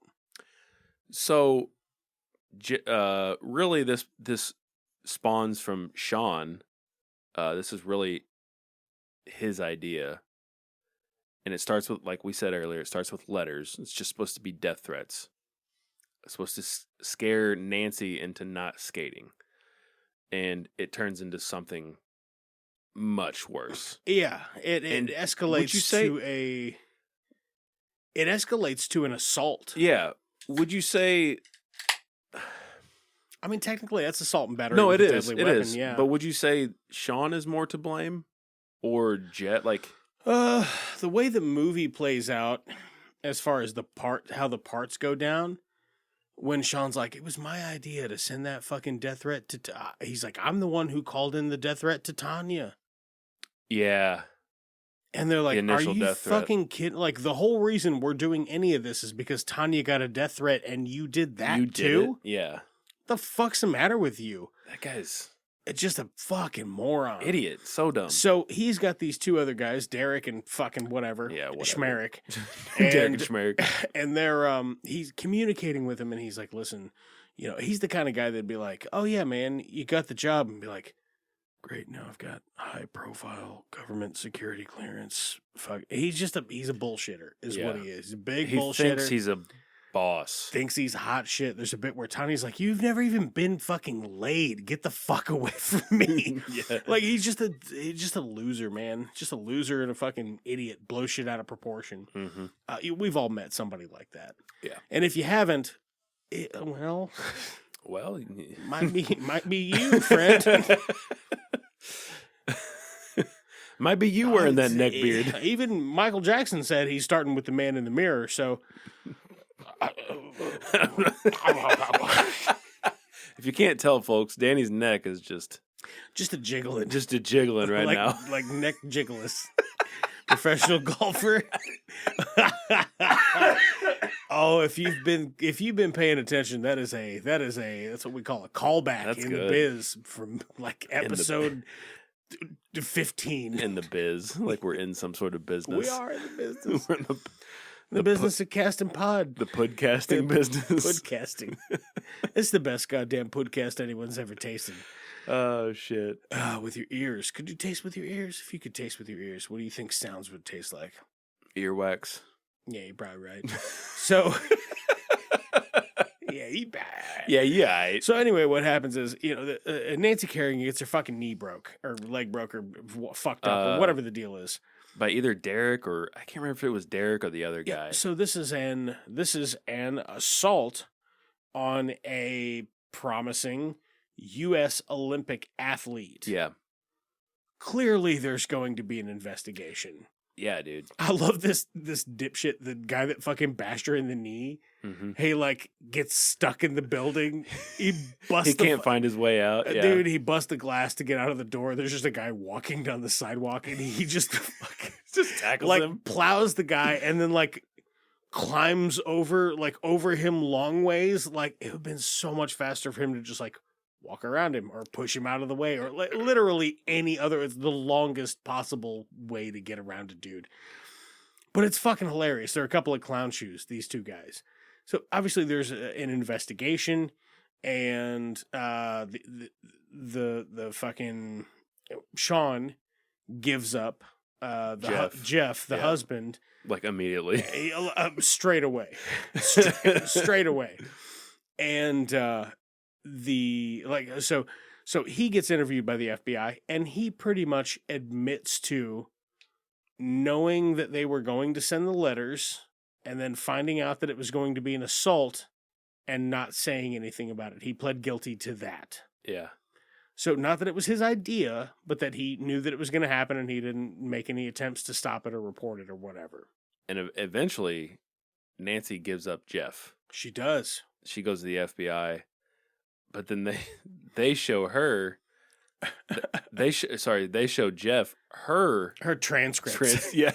So, really, this spawns from Sean. This is really his idea. And it starts with, like we said earlier, it starts with letters. It's just supposed to be death threats. It's supposed to scare Nancy into not skating. And it turns into something much worse. Yeah, it escalates it escalates to an assault. Yeah. Would you say... I mean, technically, that's assault and battery. No, it is. It is. Yeah. But would you say Sean is more to blame? Or Jet? The way the movie plays out, as far as how the parts go down, when Sean's like, it was my idea to send that fucking death threat to... he's like, I'm the one who called in the death threat to Tonya. Yeah. And they're like, are you fucking kidding? Like, the whole reason we're doing any of this is because Tonya got a death threat and you did that too? Yeah. The fuck's the matter with you? That guy's... just a fucking moron. Idiot. So dumb. So he's got these two other guys, Derek and fucking whatever. Yeah, whatever. Schmerich. Derek and Schmerich. And they're he's communicating with him, and he's like, listen, you know, he's the kind of guy that'd be like, oh yeah, man, you got the job, and be like, great, now I've got high profile government security clearance. Fuck, he's a bullshitter, is what he is. He's a big bullshitter. He thinks he's a boss. Thinks he's hot shit. There's a bit where Tanya's like, you've never even been fucking laid. Get the fuck away from me. Yeah. Like he's just a loser, man. Just a loser and a fucking idiot. Blow shit out of proportion. Mm-hmm. We've all met somebody like that. Yeah. And if you haven't, well, might be you, friend. Might be you wearing that neck beard. Even Michael Jackson said he's starting with the man in the mirror. So, if you can't tell, folks, Danny's neck is just a jiggling, right now, like neck jigglers. Professional golfer. Oh, if you've been paying attention, that's what we call a callback the biz from like episode 15 in the biz, like we're in some sort of business. We are in the business. We're in the business of casting pod. The podcasting business. Podcasting. It's the best goddamn podcast anyone's ever tasted. Oh shit. With your ears. Could you taste with your ears? If you could taste with your ears, what do you think sounds would taste like? Earwax. Yeah, you're probably right. So yeah, you bad. Yeah. So anyway, what happens is, you know, Nancy Kerrigan gets her fucking knee broke or leg broke or fucked up or whatever the deal is by either Derek or I can't remember if it was Derek or the other guy. Yeah, so this is an assault on a promising U.S. Olympic athlete. Yeah. Clearly, there's going to be an investigation. Yeah, dude. I love this dipshit, the guy that fucking bashed her in the knee. Mm-hmm. He like gets stuck in the building. He can't find his way out. Yeah. Dude, he busts the glass to get out of the door. There's just a guy walking down the sidewalk, and he just fucking tackles like him, plows the guy, and then like climbs over him long ways. Like it would have been so much faster for him to just like walk around him or push him out of the way or like literally any other. It's the longest possible way to get around a dude. But it's fucking hilarious. They're a couple of clown shoes, these two guys. So obviously there's an investigation, and the fucking Sean gives up Jeff, the husband, like immediately, straight away, straight away, and so he gets interviewed by the FBI, and he pretty much admits to knowing that they were going to send the letters and then finding out that it was going to be an assault and not saying anything about it. He pled guilty to that. Yeah. So not that it was his idea, but that he knew that it was going to happen and he didn't make any attempts to stop it or report it or whatever. And eventually, Nancy gives up Jeff. She does. She goes to the FBI, but then they show her. They show Jeff her transcripts. Yeah.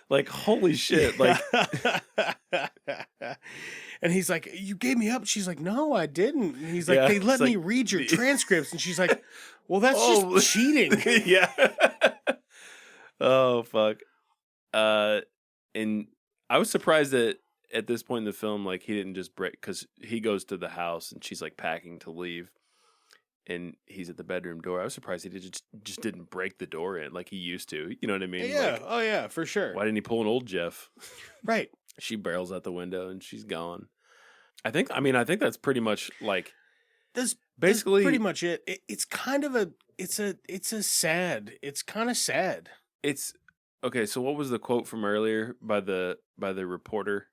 Like, holy shit. Like, and he's like, you gave me up. She's like, no, I didn't. And he's like, they let me read your transcripts. And she's like, well, that's just cheating. Yeah. Oh, fuck. And I was surprised that at this point in the film, like, he didn't just break, because he goes to the house and she's like packing to leave. And he's at the bedroom door. I was surprised he just didn't break the door in like he used to. You know what I mean? Yeah. Like, oh, yeah, for sure. Why didn't he pull an old Jeff? Right. She barrels out the window and she's gone. I think that's pretty much like that's basically pretty much it. It's kind of it's kind of sad. It's okay. So what was the quote from earlier by the reporter?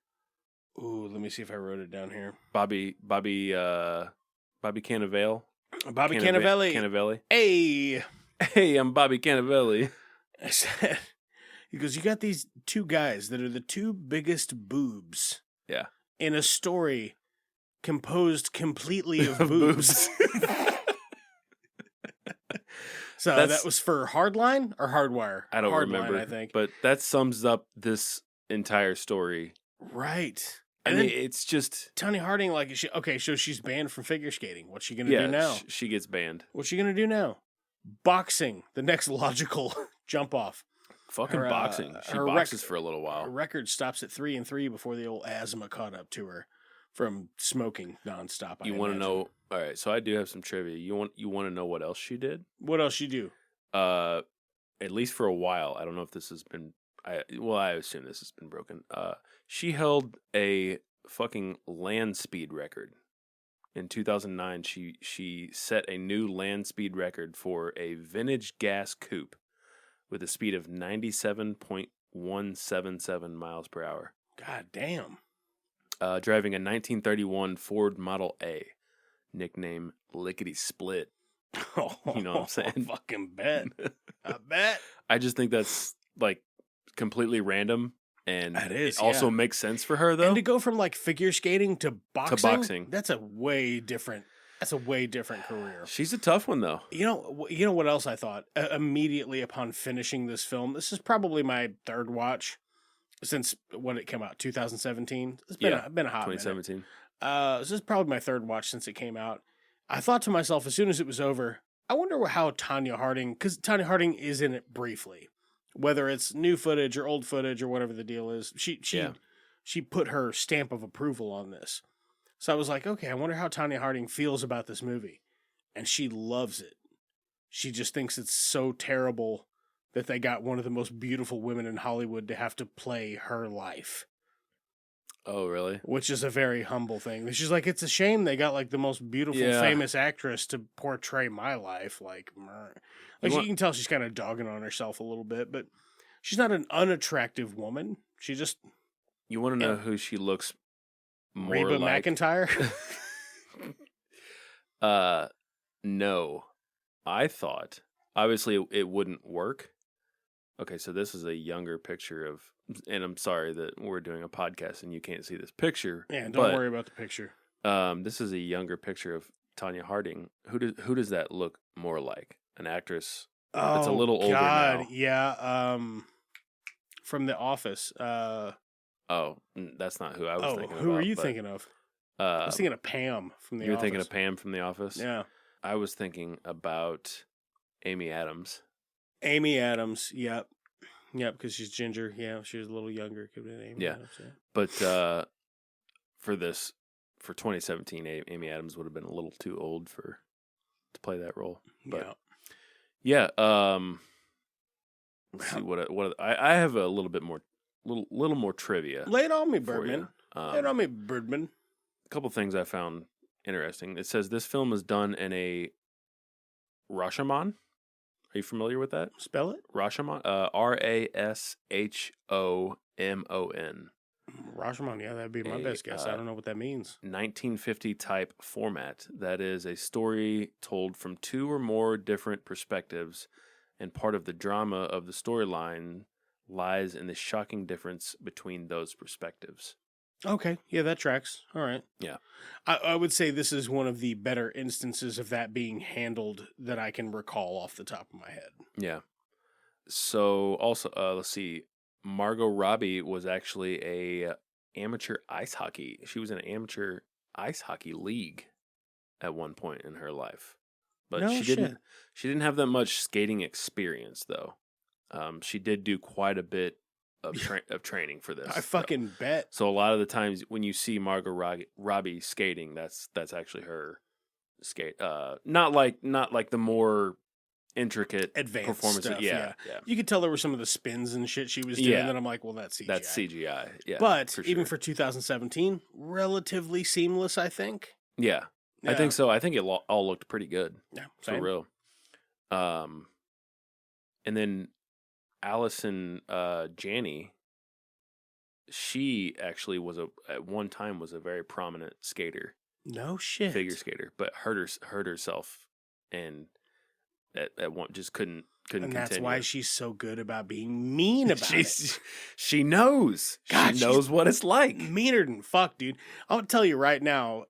Ooh, let me see if I wrote it down here. Bobby Cannavale. Bobby Cannavale. Hey, I'm Bobby Cannavale. I said, he goes, you got these two guys that are the two biggest boobs. Yeah. In a story composed completely of boobs. So that was for Hardline or Hardwire? I don't Hardline, remember. I think. But that sums up this entire story. Right. I mean, it's just Tonya Harding, like, so she's banned from figure skating. What's she gonna do now? She gets banned. What's she gonna do now? Boxing, the next logical jump off. Fucking boxing. She boxes for a little while. Her record stops at 3-3 before the old asthma caught up to her from smoking nonstop. You want to know? All right, so I do have some trivia. You want to know what else she did? What else she do? At least for a while. I don't know if this has been. I assume this has been broken. She held a fucking land speed record. In 2009, she set a new land speed record for a vintage gas coupe with a speed of 97.177 miles per hour. God damn. Driving a 1931 Ford Model A, nicknamed Lickety Split. You know what I'm saying? Fucking bet. I bet. I just think that's like completely random. And it also makes sense for her, though. And to go from like figure skating to boxing, that's a way different career. She's a tough one, though. You know what else I thought immediately upon finishing this film? This is probably my third watch since when it came out, 2017. It's been a hot 2017. minute. This is probably my third watch since it came out. I thought to myself as soon as it was over, I wonder how Tonya Harding, because Tonya Harding is in it briefly. Whether it's new footage or old footage or whatever the deal is, she put her stamp of approval on this. So I was like, okay, I wonder how Tonya Harding feels about this movie. And she loves it. She just thinks it's so terrible that they got one of the most beautiful women in Hollywood to have to play her life. Oh, really? Which is a very humble thing. She's like, it's a shame they got like the most beautiful, famous actress to portray my life. Like you can tell she's kind of dogging on herself a little bit, but she's not an unattractive woman. She just... You want to know who she looks more Reba like? McEntire? No. I thought, obviously it wouldn't work. Okay, so this is a younger picture of, and I'm sorry that we're doing a podcast and you can't see this picture. Yeah, don't worry about the picture. This is a younger picture of Tonya Harding. Who does that look more like? An actress that's a little older now. Yeah. From The Office. That's not who I was thinking of. Who are you thinking of? I was thinking of Pam from The Office. You were thinking of Pam from The Office? Yeah. I was thinking about Amy Adams. Amy Adams, yep. Yep, because she's ginger. Yeah, she was a little younger. Could have been Amy Adams, yeah. But for 2017, Amy Adams would have been a little too old to play that role. But yeah. Let's see what I have a little bit more, little more trivia. Lay it on me, Birdman. Lay it on me, Birdman. A couple things I found interesting. It says this film was done in a Rashomon. Are you familiar with that? Spell it. Rashomon. Rashomon. Rashomon, yeah, that'd be my best guess. I don't know what that means. 1950 type format. That is a story told from two or more different perspectives, and part of the drama of the storyline lies in the shocking difference between those perspectives. Okay, yeah, that tracks. All right. Yeah. I would say this is one of the better instances of that being handled that I can recall off the top of my head. Yeah. So, also, let's see. Margot Robbie was actually a amateur ice hockey. She was in an amateur ice hockey league at one point in her life. But she didn't have that much skating experience, though. She did do quite a bit of training for this. I fucking bet. So a lot of the times when you see Margot Robbie skating, that's actually her skate. Not like the more intricate advanced performance. Stuff, yeah. You could tell there were some of the spins and shit she was doing. And I'm like, well, that's CGI. That's CGI. Yeah. But even for 2017, relatively seamless, I think. Yeah. I think so. I think it all looked pretty good. Yeah. For real. And then Allison Janney, she actually at one time was a very prominent skater. No shit. Figure skater, but hurt herself, and at one just couldn't and continue. That's why she's so good about being mean about it. She knows. God, she knows what it's like. Meaner than fuck, dude. I'll tell you right now,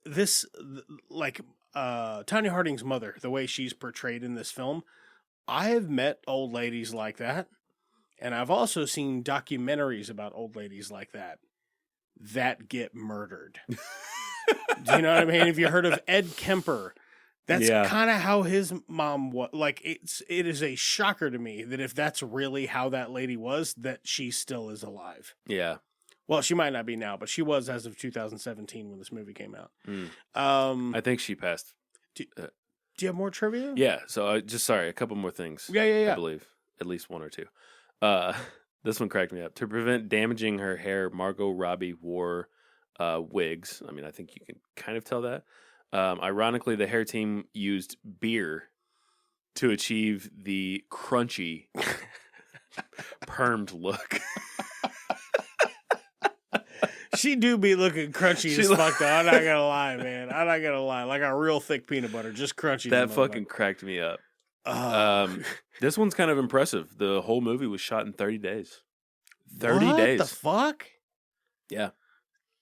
Tonya Harding's mother, the way she's portrayed in this film, I have met old ladies like that, and I've also seen documentaries about old ladies like that. that get murdered. Do you know what I mean? Have you heard of Ed Kemper? That's kind of how his mom was. Like, it is a shocker to me that if that's really how that lady was, that she still is alive. Yeah. Well, she might not be now, but she was as of 2017 when this movie came out. I think she passed. Do you have more trivia? Yeah. So a couple more things. Yeah. I believe at least one or two. This one cracked me up. To prevent damaging her hair, Margot Robbie wore wigs. I mean, I think you can kind of tell that. Ironically, the hair team used beer to achieve the crunchy, permed look. She do be looking crunchy as fuck, though. I'm not gonna lie, man. I'm not gonna lie. Like a real thick peanut butter, just crunchy. That fucking cracked me up. This one's kind of impressive. The whole movie was shot in 30 days. 30 days. What the fuck? Yeah.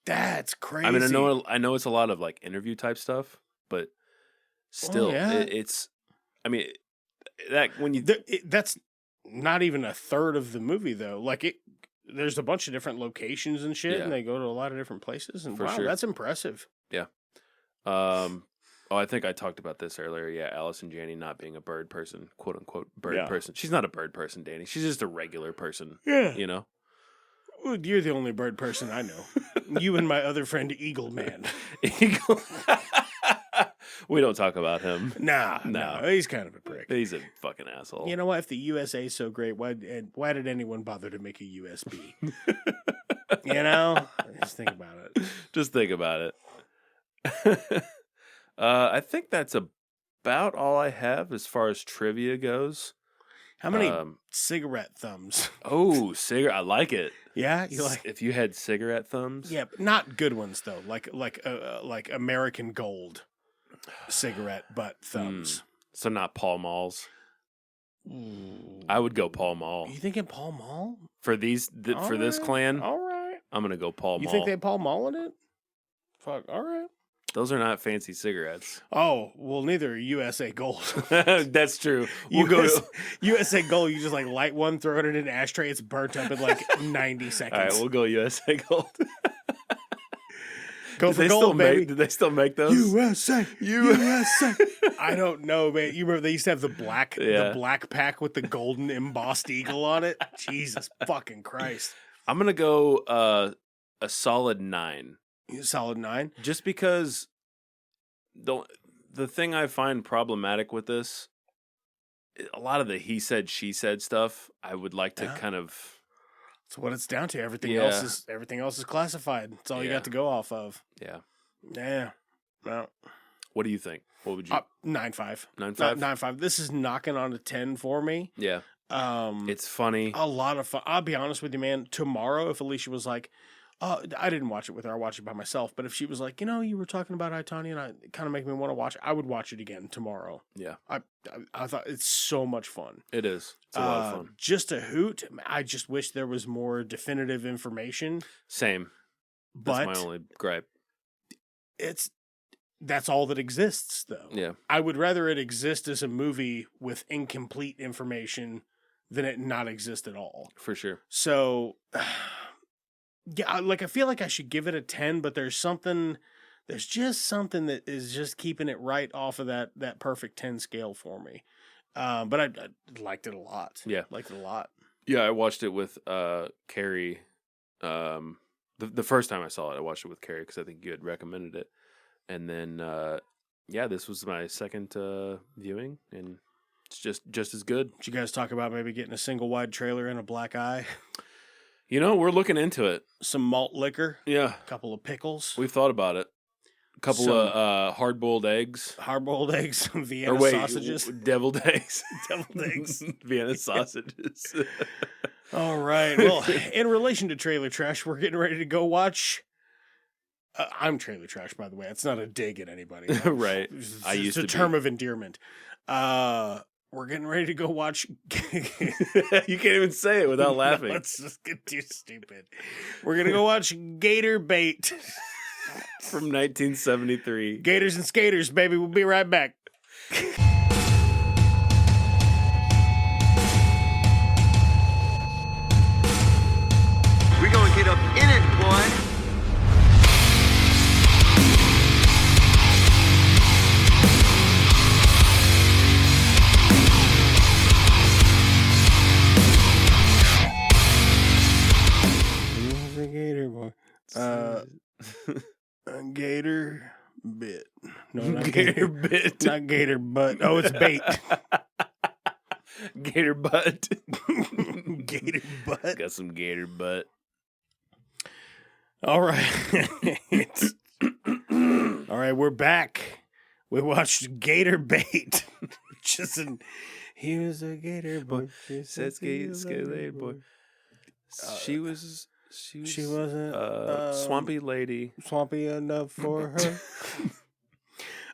That's crazy. I mean, I know it's a lot of like interview type stuff, but still, it's. I mean, that when you that's not even a third of the movie though. Like there's a bunch of different locations and shit, and they go to a lot of different places. And wow, that's impressive. Yeah. I think I talked about this earlier. Yeah, Allison Janney not being a bird person, quote unquote bird person. She's not a bird person, Danny. She's just a regular person. Yeah. You know. Well, you're the only bird person I know. You and my other friend, Eagle Man. Eagle. We don't talk about him. No, he's kind of a prick. He's a fucking asshole. You know what? If the USA is so great, why did anyone bother to make a USB? You know? Just think about it. Just think about it. I think that's about all I have as far as trivia goes. How many cigarette thumbs? Oh, I like it. Yeah, you like if you had cigarette thumbs? Yeah, but not good ones though. Like American Gold cigarette butt thumbs. So not Pall Malls. I would go Pall Mall. You thinking Pall Mall for these for this clan? All right, I'm gonna go Pall Mall. You think they Pall Mall in it? Fuck. All right. Those are not fancy cigarettes. Oh, well, neither are USA Gold. That's true. USA Gold, you just like light one, throw it in an ashtray, it's burnt up in like 90 seconds. All right, we'll go USA Gold. Go for gold, baby. Did they still make those? USA. I don't know, man. You remember they used to have the black pack with the golden embossed eagle on it? Jesus fucking Christ. I'm going to go a solid 9. Solid 9? Just because the thing I find problematic with this, a lot of the he said, she said stuff, I would like to kind of... That's what it's down to. Everything else is classified. That's all you got to go off of. Yeah. Yeah. No. What do you think? What would you... 9.5. 9.5? 9.5. This is knocking on a 10 for me. Yeah. It's funny. A lot of fun. I'll be honest with you, man. Tomorrow, if Alicia was like... I didn't watch it with her. I watched it by myself. But if she was like, you were talking about Tonya, and it kind of made me want to watch it, I would watch it again tomorrow. Yeah. I thought it's so much fun. It is. It's a lot of fun. Just a hoot. I just wish there was more definitive information. Same. But that's my only gripe. That's all that exists, though. Yeah. I would rather it exist as a movie with incomplete information than it not exist at all. For sure. So... Yeah, like I feel like I should give it a 10, but there's just something that is just keeping it right off of that perfect 10 scale for me. But I liked it a lot. Yeah. Liked it a lot. Yeah, I watched it with Carrie. The first time I saw it, I watched it with Carrie because I think you had recommended it. And then, this was my second viewing, and it's just as good. Did you guys talk about maybe getting a single wide trailer and a black eye? We're looking into it. Some malt liquor. Yeah. A couple of pickles. We've thought about it. A couple of hard-boiled eggs. Hard-boiled eggs. Vienna sausages. Deviled eggs. Deviled eggs. Vienna sausages. All right. Well, in relation to Trailer Trash, we're getting ready to go watch... I'm Trailer Trash, by the way. It's not a dig at anybody. Right. It's a term of endearment. We're getting ready to go watch... You can't even say it without laughing. Let's just get too stupid. We're going to go watch Gator Bait. From 1973. Gators and Skaters, baby. We'll be right back. We're going to get up in it, boy. Gator bit. No, not Gator bit. Not Gator butt. Oh, it's bait. Gator butt. Gator butt. Got some gator butt. All right. All right, we're back. We watched Gator Bait. He was a gator boy. Says gator boy. She was wasn't swampy lady. swampy enough for her.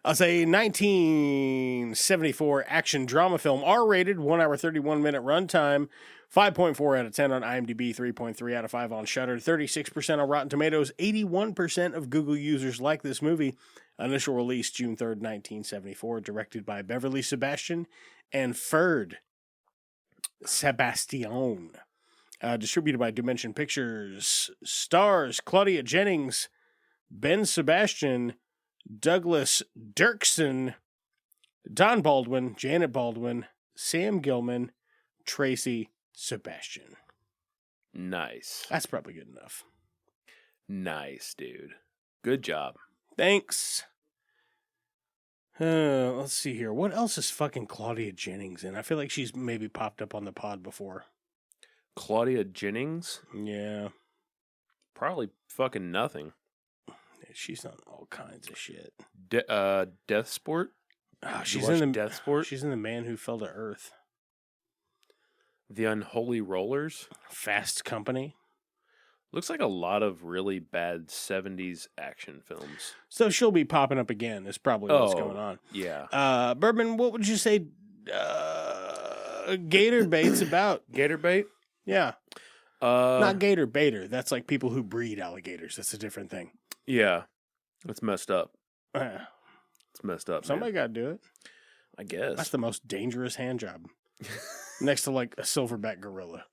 I'll say 1974 action drama film, R-rated, 1 hour 31 minute runtime, 5.4 out of 10 on IMDb, 3.3 out of 5 on Shudder, 36% on Rotten Tomatoes, 81% of Google users like this movie. Initial release June 3rd, 1974, directed by Beverly Sebastian and Ferd Sebastian. Distributed by Dimension Pictures. Stars Claudia Jennings, Ben Sebastian, Douglas Dirksen, Don Baldwin, Janet Baldwin, Sam Gilman, Tracy Sebastian. Nice. That's probably good enough. Nice, dude. Good job. Thanks. Let's see here. What else is fucking Claudia Jennings in? I feel like she's maybe popped up on the pod before. Claudia Jennings? Yeah. Probably fucking nothing. She's on all kinds of shit. Death Sport? Oh, Did she's you watch in the Death Sport? She's in The Man Who Fell to Earth. The Unholy Rollers? Fast Company. Looks like a lot of really bad 70s action films. So she'll be popping up again. Is probably what's going on. Yeah. Bourbon, what would you say Gator Bait's about? Gator bait? Yeah. Not Gator Baiter. That's like people who breed alligators. That's a different thing. Yeah. It's messed up. It's messed up. Somebody got to do it. I guess. That's the most dangerous hand job. Next to like a silverback gorilla.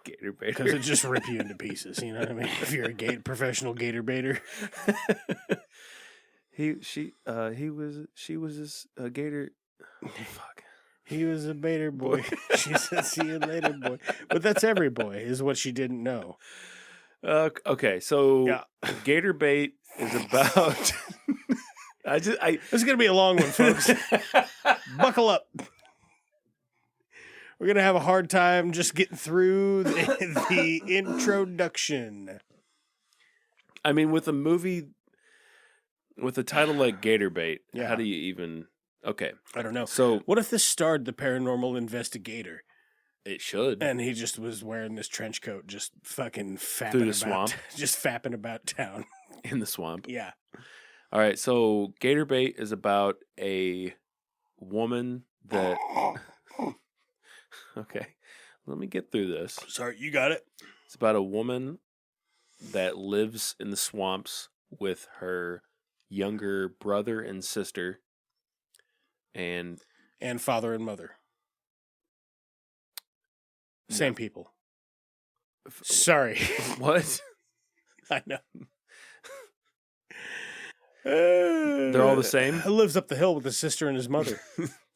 Gator baiter. Because it just rip you into pieces. You know what I mean? If you're a professional gator baiter. She was a gator. Oh, fuck. He was a baiter boy. She said, "See you later, boy." But that's every boy, is what she didn't know. Okay, so yeah. Gator bait is about. This is gonna be a long one, folks. Buckle up. We're gonna have a hard time just getting through the introduction. I mean, with a movie with a title like Gator Bait, yeah. How do you even? Okay, I don't know. So, what if this starred the paranormal investigator? It should. And he just was wearing this trench coat, just fucking fapping through the about, swamp, just fapping about town in the swamp. Yeah. All right. So Gator Bait is about a woman that. Okay, let me get through this. Sorry, you got it. It's about a woman that lives in the swamps with her younger brother and sister. And father and mother. Same people. Sorry. What? I know. They're all the same? Who lives up the hill with his sister and his mother?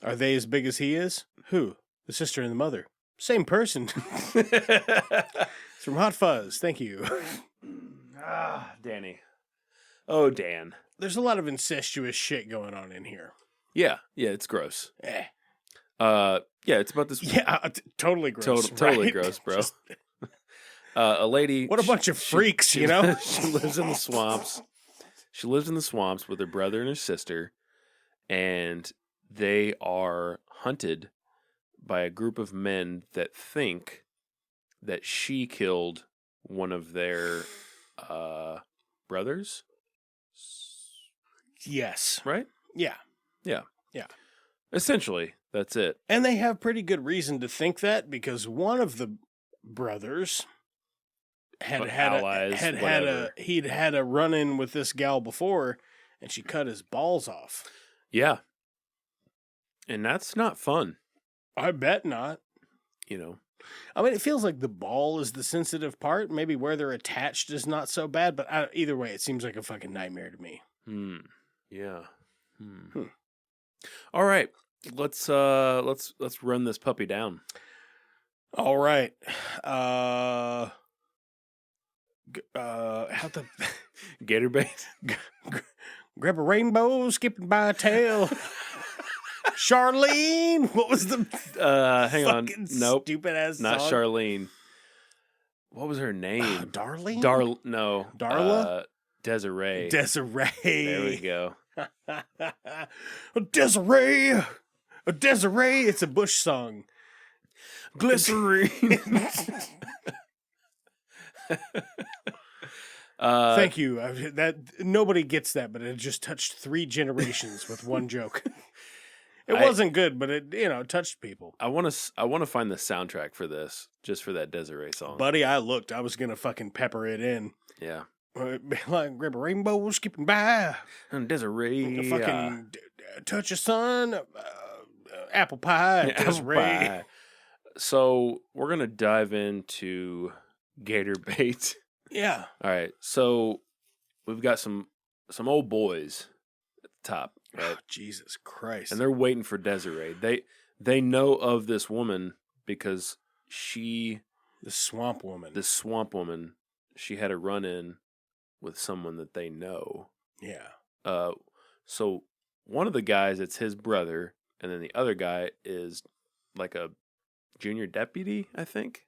Are they as big as he is? Who? The sister and the mother. Same person. It's from Hot Fuzz. Thank you. Danny. Oh, Dan. There's a lot of incestuous shit going on in here. Yeah, it's gross. Yeah, it's about this. Yeah, totally gross. Totally right? gross, bro. A lady. What a bunch of freaks, you know? She lives in the swamps. She lives in the swamps with her brother and her sister, and they are hunted by a group of men that think that she killed one of their brothers. Yes. Right? Yeah. Yeah. Yeah. Essentially, that's it. And they have pretty good reason to think that because one of the brothers he'd had a run-in with this gal before, and she cut his balls off. Yeah. And that's not fun. I bet not. You know. I mean, it feels like the ball is the sensitive part. Maybe where they're attached is not so bad, but either way, it seems like a fucking nightmare to me. Yeah. All right. Let's run this puppy down. All right. How the Gator bait? Grab a rainbow, skipping by a tail. Charlene. What was the hang on. Nope. stupid ass Not song? Charlene. What was her name? Darlene? No. Darla? Desiree. Desiree. There we go. Desiree. Desiree. It's a Bush song. Glycerine. Thank you. That nobody gets that, but it just touched 3 generations with one joke. It wasn't good, but it touched people. I want to find the soundtrack for this, just for that Desiree song. Buddy, I looked. I was gonna fucking pepper it in. Yeah. Like grab a rainbow, skipping by. And Desiree. Fucking touch a sun. Apple pie. Desiree. Pie. So we're gonna dive into Gator bait. Yeah. All right. So we've got some old boys at the top, right? Oh, Jesus Christ. And they're waiting for Desiree. They know of this woman because the swamp woman, she had a run-in with someone that they know. Yeah. So one of the guys, it's his brother, and then the other guy is like a junior deputy, I think,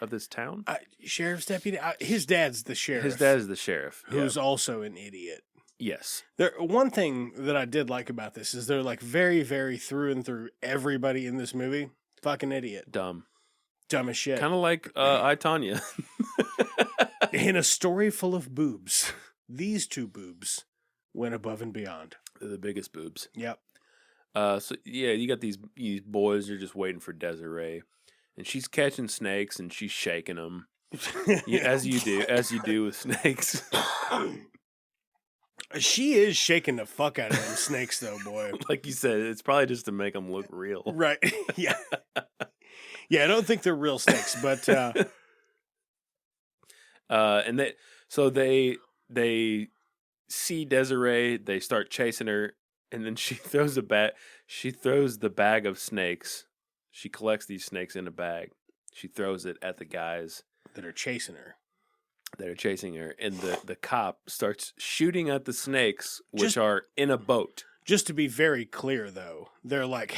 of this town. Sheriff's deputy? His dad's the sheriff. His dad is the sheriff. Who's also an idiot. Yes. One thing that I did like about this is they're like very, very through and through everybody in this movie. Fucking idiot. Dumb as shit. Kind of like I, Tonya. In a story full of boobs, these 2 boobs went above and beyond. They're the biggest boobs. Yep. So yeah, you got these boys. They're just waiting for Desiree, and she's catching snakes and she's shaking them, as you do with snakes. She is shaking the fuck out of them snakes, though, boy. Like you said, it's probably just to make them look real, right? Yeah. Yeah, I don't think they're real snakes, but and they see Desiree. They start chasing her. And then she throws the bag of snakes. She collects these snakes in a bag. She throws it at the guys that are chasing her. And the cop starts shooting at the snakes, which are in a boat. Just to be very clear, though, they're like,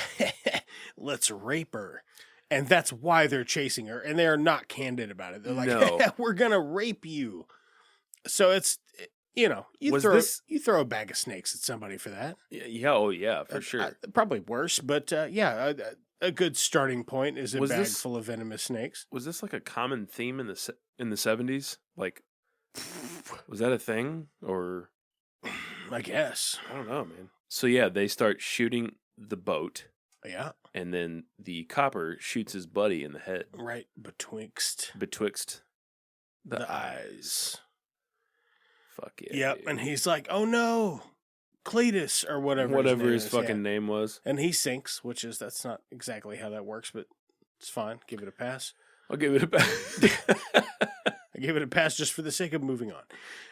let's rape her. And that's why they're chasing her. And they are not candid about it. They're like, we're going to rape you. So it's... you throw a bag of snakes at somebody for that. Yeah, oh yeah, for sure. Probably worse, but a good starting point is a bag full of venomous snakes. Was this like a common theme in the 70s? Like, was that a thing, or? I guess. I don't know, man. So yeah, they start shooting the boat. Yeah. And then the copper shoots his buddy in the head. Right betwixt the eyes. Fuck yeah. Yep, dude. and he's like, "Oh no, Cletus," or whatever his fucking name was. And he sinks, that's not exactly how that works, but it's fine. Give it a pass. I'll give it a pass. I give it a pass just for the sake of moving on.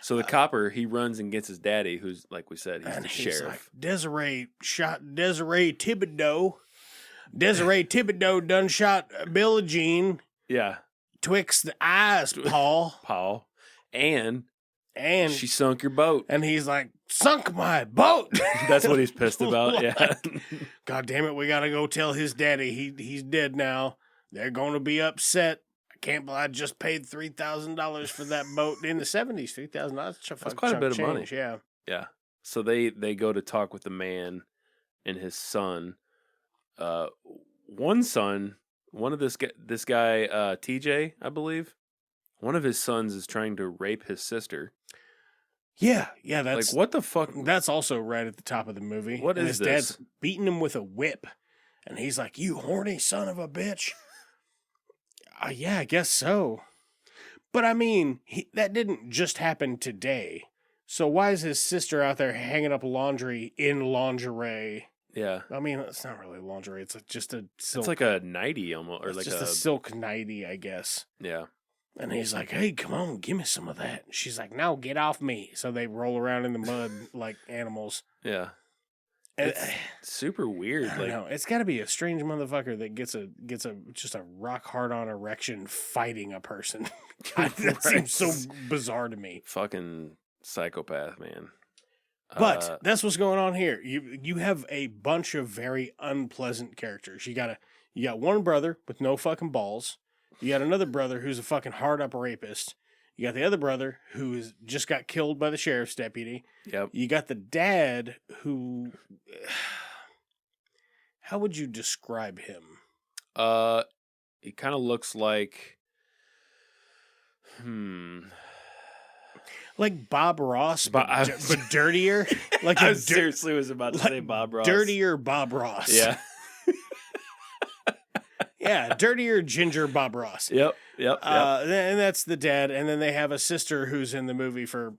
So the copper, he runs and gets his daddy, who's, like we said, he's the sheriff. Like, Desiree shot Desiree Thibodeau. Desiree Thibodeau done shot Billie Jean. Yeah. Twixt the eyes, Paul. And she sunk your boat. And he's like, sunk my boat. That's what he's pissed about. Yeah. God damn it. We got to go tell his daddy he's dead now. They're going to be upset. I can't believe I just paid $3,000 for that boat in the 70s. $3,000. That's quite a bit of money. Yeah. Yeah. So they go to talk with the man and his son. One of this guy, TJ, I believe. One of his sons is trying to rape his sister. Yeah, that's... Like, what the fuck? That's also right at the top of the movie. What is his this? Dad's beating him with a whip. And he's like, you horny son of a bitch. Yeah, I guess so. But, I mean, that didn't just happen today. So why is his sister out there hanging up laundry in lingerie? Yeah. I mean, it's not really lingerie. It's just a silk... It's like a nightie almost. Or like just a silk nightie, I guess. Yeah. And he's like, hey, come on, give me some of that. And she's like, no, get off me. So they roll around in the mud like animals. Yeah. And, it's super weird. I don't know. It's got to be a strange motherfucker that gets a rock hard on erection fighting a person. That seems so bizarre to me. Fucking psychopath, man. But that's what's going on here. You have a bunch of very unpleasant characters. You got one brother with no fucking balls. You got another brother who's a fucking hard up rapist. You got the other brother who just got killed by the sheriff's deputy. Yep. You got the dad who. How would you describe him? He kind of looks like. Like Bob Ross, but dirtier. Like I seriously was about to say Bob Ross. Dirtier Bob Ross. Yeah. Yeah, dirtier ginger Bob Ross. Yep. And that's the dad. And then they have a sister who's in the movie for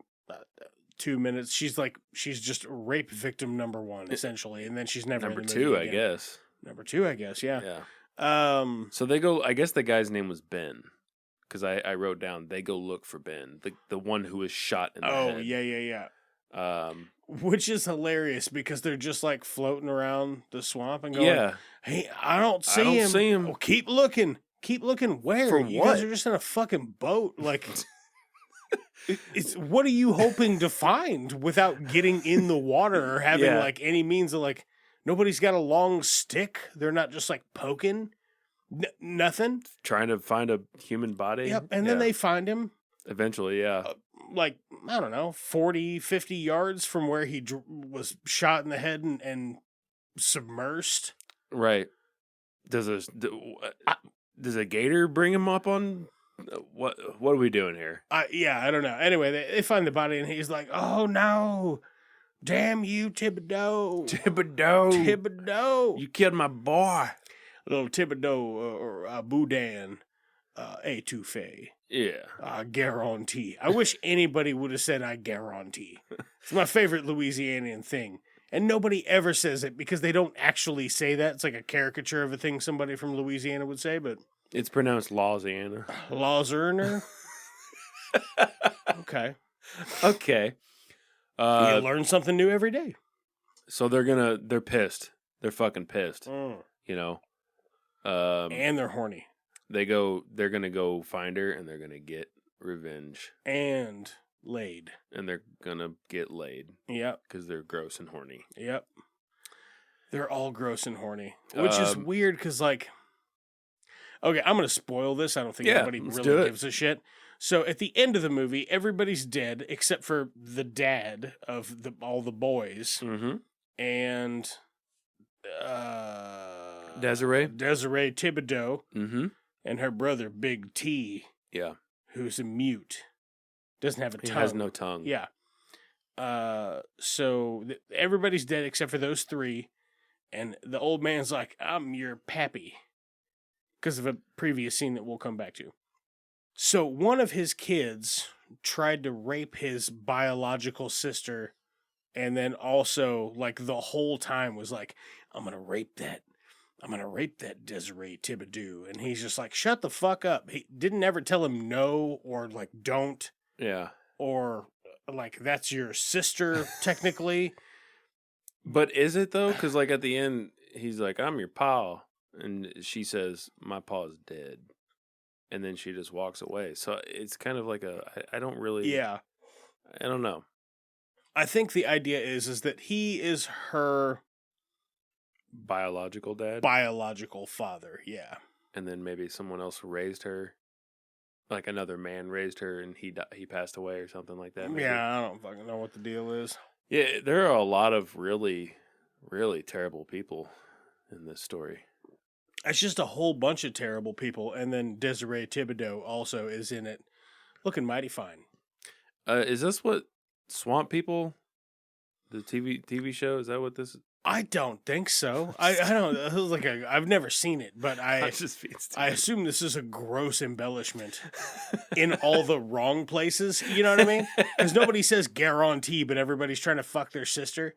2 minutes. She's just rape victim number 1, essentially. And then she's never number in the movie 2, again. I guess. Number 2, I guess, yeah. Yeah. So they go, I guess the guy's name was Ben. Because I wrote down, they go look for Ben. The one who was shot in the head. Oh, yeah. Which is hilarious because they're just like floating around the swamp and going, hey, I don't see him. Well, keep looking. Keep looking where? For you what? guys are just in a fucking boat. Like, it's what are you hoping to find without getting in the water or having like any means of like, nobody's got a long stick. They're not just like poking. Nothing. Trying to find a human body. Yep. And then they find him. Eventually, yeah. Like, I don't know, 40, 50 yards from where he was shot in the head and submersed. Right. Does a gator bring him up on what are we doing here? I don't know. Anyway, they find the body and he's like, "Oh no. Damn you, Thibodeau. Thibodeau. You killed my boy." Little Thibodeau or Boudin, étouffé. Yeah. I guarantee. I wish anybody would have said I guarantee. It's my favorite Louisianian thing. And nobody ever says it because they don't actually say that. It's like a caricature of a thing somebody from Louisiana would say, but... It's pronounced Lausiana. Lauserner? Okay. You learn something new every day. So they're pissed. They're fucking pissed. You know? And they're horny. They're gonna go find her and they're gonna get revenge. And laid. And they're gonna get laid. Yep. Because they're gross and horny. Yep. They're all gross and horny. Which is weird because, like... Okay, I'm going to spoil this. I don't think anybody really gives a shit. So at the end of the movie, everybody's dead except for the dad of all the boys. Mm-hmm. And... Desiree Thibodeau. Mm-hmm. And her brother, Big T. Yeah. Who's a mute. Doesn't have a tongue. He has no tongue. Yeah. So everybody's dead except for those 3. And the old man's like, I'm your pappy. Because of a previous scene that we'll come back to. So one of his kids tried to rape his biological sister. And then also, like, the whole time was like, I'm going to rape that Desiree Thibodeau. And he's just like, shut the fuck up. He didn't ever tell him no or, like, don't. Yeah. Or, like, that's your sister, technically. But is it, though? Because, like, at the end, he's like, I'm your pa. And she says, my pa's dead. And then she just walks away. So it's kind of like I don't really... Yeah. I don't know. I think the idea is that he is her... biological dad? Biological father, yeah. And then maybe someone else raised her. Like another man raised her and he passed away or something like that. Maybe. Yeah, I don't fucking know what the deal is. Yeah, there are a lot of really, really terrible people in this story. It's just a whole bunch of terrible people, and then Desiree Thibodeau also is in it, looking mighty fine. Is this what Swamp People, the TV show? Is that what this is? I don't think so. I don't. It was like I've never seen it, but I assume this is a gross embellishment in all the wrong places. You know what I mean? Because nobody says guarantee, but everybody's trying to fuck their sister.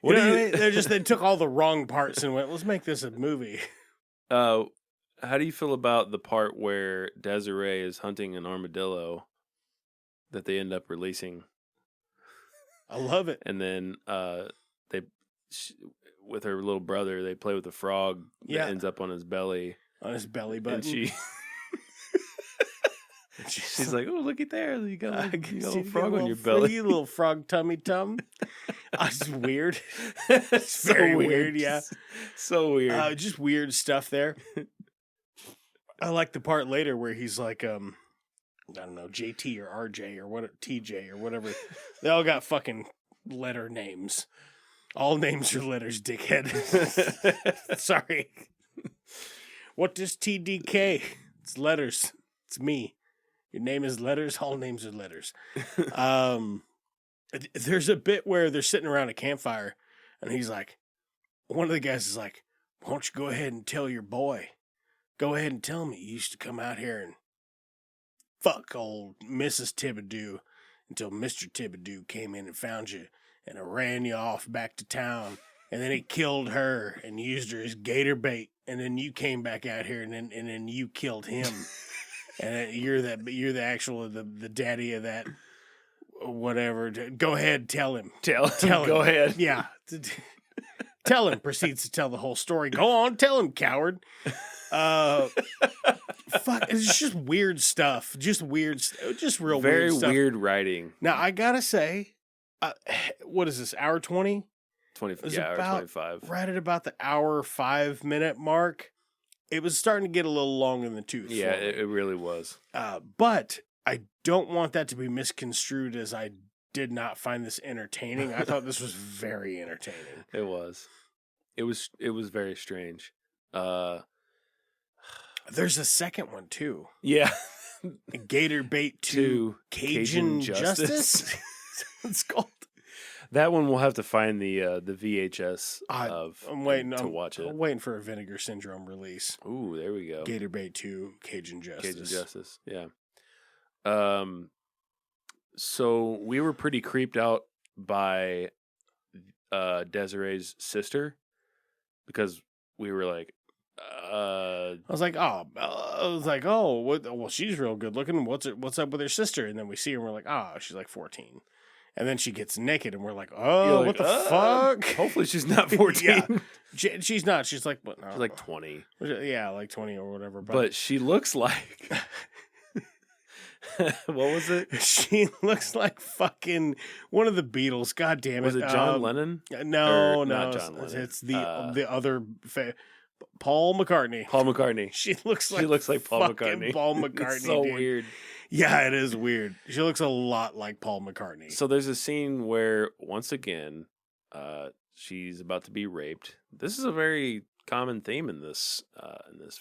What do you mean? They took all the wrong parts and went, let's make this a movie. How do you feel about the part where Desiree is hunting an armadillo that they end up releasing? I love it. And then with her little brother, they play with the frog that ends up on his belly. On his belly button. And She's like, oh, looky there. You got a you little frog on your belly. Froggy, little frog tummy tum. It's weird. It's So very weird, yeah. So weird. Just weird stuff there. I like the part later where he's like, I don't know, JT or RJ or what, TJ or whatever. They all got fucking letter names. All names are letters, dickhead. Sorry. What is TDK? It's letters. It's me. Your name is letters. All names are letters. There's a bit where they're sitting around a campfire, and he's like, one of the guys is like, why don't you go ahead and tell your boy? Go ahead and tell him you used to come out here and fuck old Mrs. Thibodeau until Mr. Thibodeau came in and found you and ran you off back to town. And then he killed her and used her as gator bait. And then you came back out here and then you killed him. And you're the actual the daddy of that whatever. Go ahead, tell him. Tell him. Go ahead. Yeah. Tell him. Proceeds to tell the whole story. Go on, tell him, coward. Fuck, it's just weird stuff. Just real weird stuff. Very weird writing. Now I gotta say, what is this? Hour 20? 20. Yeah, hour 25. Right at about the hour 5 minute mark. It was starting to get a little long in the tooth. Yeah, it really was. But I don't want that to be misconstrued as I did not find this entertaining. I thought this was very entertaining. It was. It was very strange. There's a second one too. Yeah. Gator Bait 2 Cajun Justice. It's called. That one we'll have to find the VHS I'm waiting to watch it. I'm waiting for a Vinegar Syndrome release. Ooh, there we go. Gator Bait 2 Cajun Justice. Cajun Justice, yeah. So we were pretty creeped out by Desiree's sister because we were like, I was like, well, she's real good looking. What's up with her sister? And then we see her and we're like, she's like 14. And then she gets naked and we're like, what the fuck? Hopefully she's not 14. Yeah. She's not. She's like, what? No. She's like 20. Yeah, like 20 or whatever. But she looks like... What was it? She looks like fucking one of the Beatles. God damn it! Was it John Lennon? No, not John Lennon. It's the other Paul McCartney. Paul McCartney. She looks like Paul McCartney. Paul McCartney. It's so dude. weird. Yeah, it is weird. She looks a lot like Paul McCartney. So there's a scene where once again, she's about to be raped. This is a very common theme in this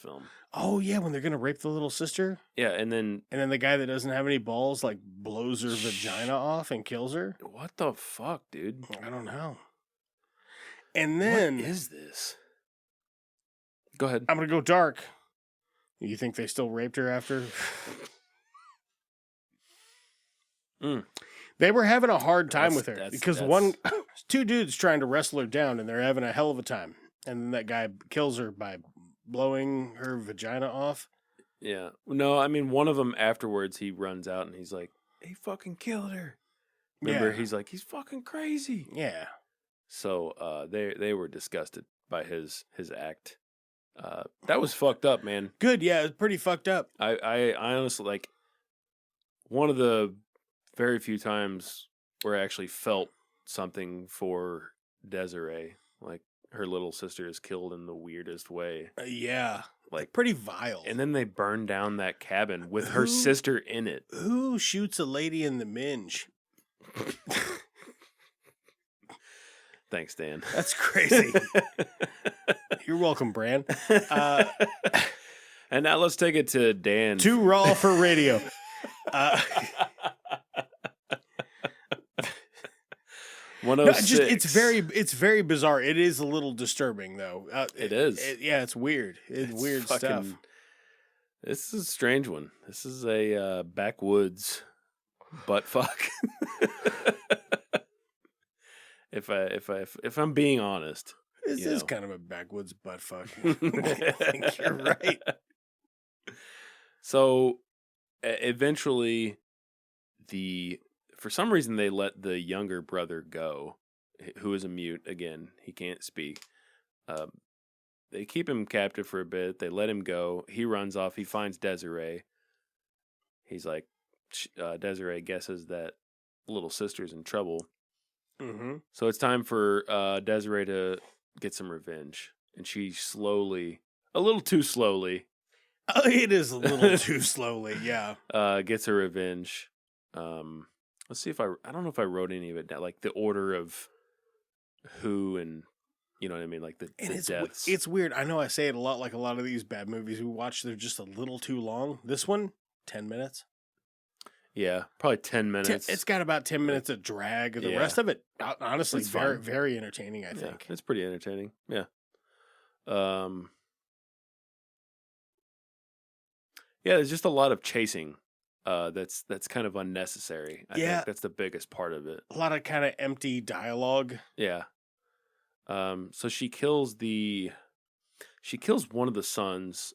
film. Oh yeah, when they're gonna rape the little sister. Yeah, and then the guy that doesn't have any balls like blows her vagina off and kills her. What the fuck, dude? I don't know. And then what is this? Go ahead. I'm gonna go dark. You think they still raped her after? They were having a hard time with her because two dudes trying to wrestle her down and they're having a hell of a time. And then that guy kills her by blowing her vagina off. Yeah. No, I mean, one of them afterwards, he runs out and he's like, he fucking killed her. Remember, Yeah. he's like, he's fucking crazy. Yeah. So they were disgusted by his act. That was fucked up, man. Good. Yeah, it's pretty fucked up. I honestly, like, one of the very few times where I actually felt something for Desiree. Like, her little sister is killed in the weirdest way. Yeah. Like, pretty vile. And then they burn down that cabin with her sister in it. Who shoots a lady in the minge? Thanks, Dan. That's crazy. You're welcome, Bran. And now let's take it to Dan. Too raw for radio. It's very bizarre. It is a little disturbing, though. It is. It's weird. It's weird stuff. This is a strange one. This is a backwoods butt fuck. If I'm being honest, this is kind of a backwoods butt fuck. I think you're right. So eventually, for some reason they let the younger brother go, who is a mute. Again, he can't speak. They keep him captive for a bit. They let him go. He runs off. He finds Desiree. he's like, Desiree guesses that little sister's in trouble. Mm-hmm. So it's time for Desiree to get some revenge. And she slowly, a little too slowly. Oh, it is a little too slowly, yeah. Gets her revenge. Let's see if I don't know if I wrote any of it down, like the order of who and, you know what I mean? Like the deaths. It's weird. I know I say it a lot, like a lot of these bad movies we watch, they're just a little too long. This one, 10 minutes. Yeah, probably 10 minutes. It's got about 10 minutes of drag. The rest of it, honestly, It's very, fun. very entertaining, I think. It's pretty entertaining. Yeah. Yeah, there's just a lot of chasing. That's kind of unnecessary. I think that's the biggest part of it. A lot of kind of empty dialogue. Yeah. So she kills one of the sons,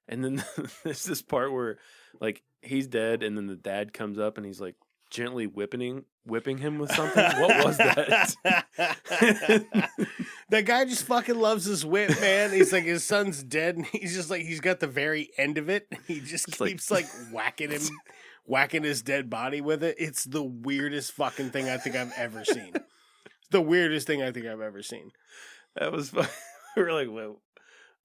and then there's this part where like he's dead, and then the dad comes up and he's like gently whipping him with something. What was that? That guy just fucking loves his whip, man. He's like, his son's dead, and he's just like, he's got the very end of it. He just keeps like whacking his dead body with it. It's the weirdest fucking thing I think I've ever seen. It's the weirdest thing I think I've ever seen. That was fun. We were like, well,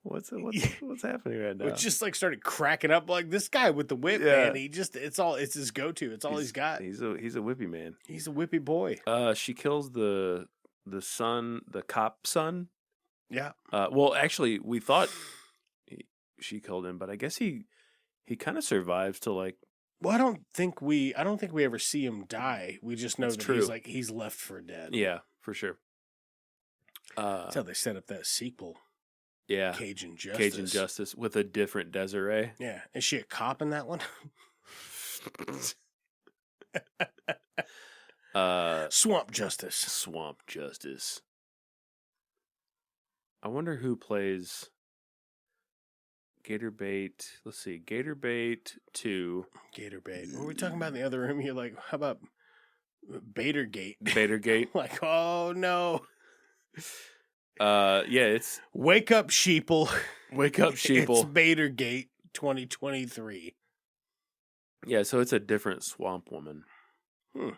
what's happening right now? We just like started cracking up, like this guy with the whip, man. He just it's his go-to. It's all he's got. He's a whippy man. He's a whippy boy. She kills the son, the cop son. Yeah. Well, actually, we thought she killed him, but I guess he kind of survives to like. Well, I don't think we ever see him die. We just know That's that he's left for dead. Yeah, for sure. That's how they set up that sequel. Yeah. Cajun Justice with a different Desiree. Yeah. Is she a cop in that one? Swamp Justice. I wonder who plays Gator Bait. Let's see. Gator Bait 2. Gator Bait. What were we talking about in the other room? You're like, how about Bader Gate? Bader Gate. Like, oh no. Yeah, it's Wake Up Sheeple. Wake Up Sheeple. It's Bader Gate 2023. Yeah, so it's a different swamp woman. Hmm.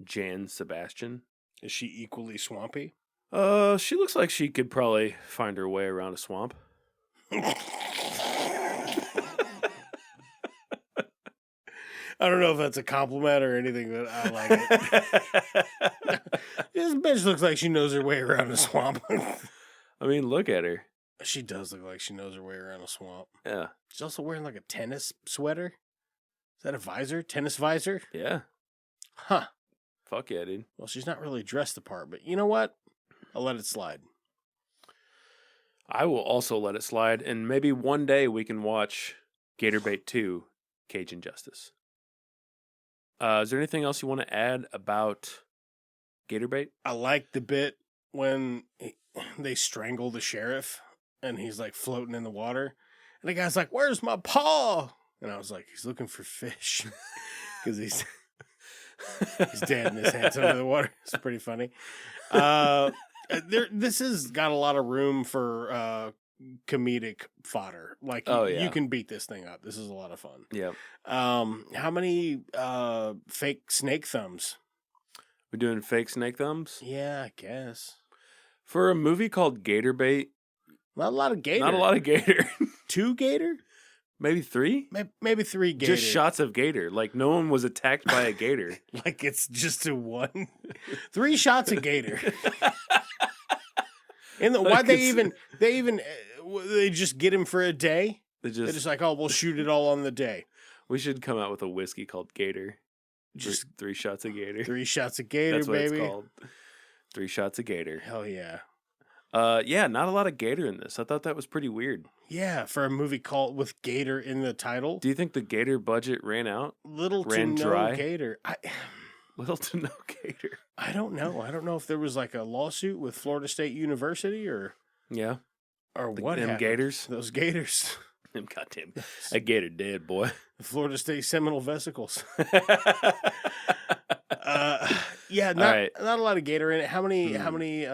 Jan Sebastian. Is she equally swampy? She looks like she could probably find her way around a swamp. I don't know if that's a compliment or anything, but I like it. This bitch looks like she knows her way around a swamp. I mean, look at her. She does look like she knows her way around a swamp. Yeah. She's also wearing like a tennis sweater. Is that a visor? Tennis visor? Yeah. Huh. Fuck yeah, dude. Well, she's not really dressed the part, but you know what? I'll let it slide. I will also let it slide, and maybe one day we can watch Gator Bait 2, Cajun Justice. Is there anything else you want to add about Gator Bait? I like the bit when they strangle the sheriff and he's like floating in the water. And the guy's like, "Where's my paw?" And I was like, he's looking for fish because he's dead and his hand's under the water. It's pretty funny. This has got a lot of room for comedic fodder. Like, you can beat this thing up. This is a lot of fun. Yeah. How many fake snake thumbs? We're doing fake snake thumbs? Yeah, I guess. For a movie called Gator Bait. Not a lot of gator. Not a lot of gator. 2 gator? Maybe 3? Maybe 3 gator. Just shots of gator. Like, no one was attacked by a gator. Like, it's just a 1. 3 shots of gator. And why they just get him for a day? They're just like, oh, we'll shoot it all on the day. We should come out with a whiskey called Gator. Just 3 shots of gator. 3 shots of gator, That's what baby. it's called. 3 shots of gator. Hell yeah. Yeah, not a lot of gator in this. I thought that was pretty weird. Yeah, for a movie called with gator in the title. Do you think the gator budget ran out? Little to no gator. Little to no gator. I don't know. I don't know if there was like a lawsuit with Florida State University or what them happened. Gators. Those gators. Them goddamn. That gator dead, boy. The Florida State Seminole Vesicles. Yeah, not a lot of gator in it. How many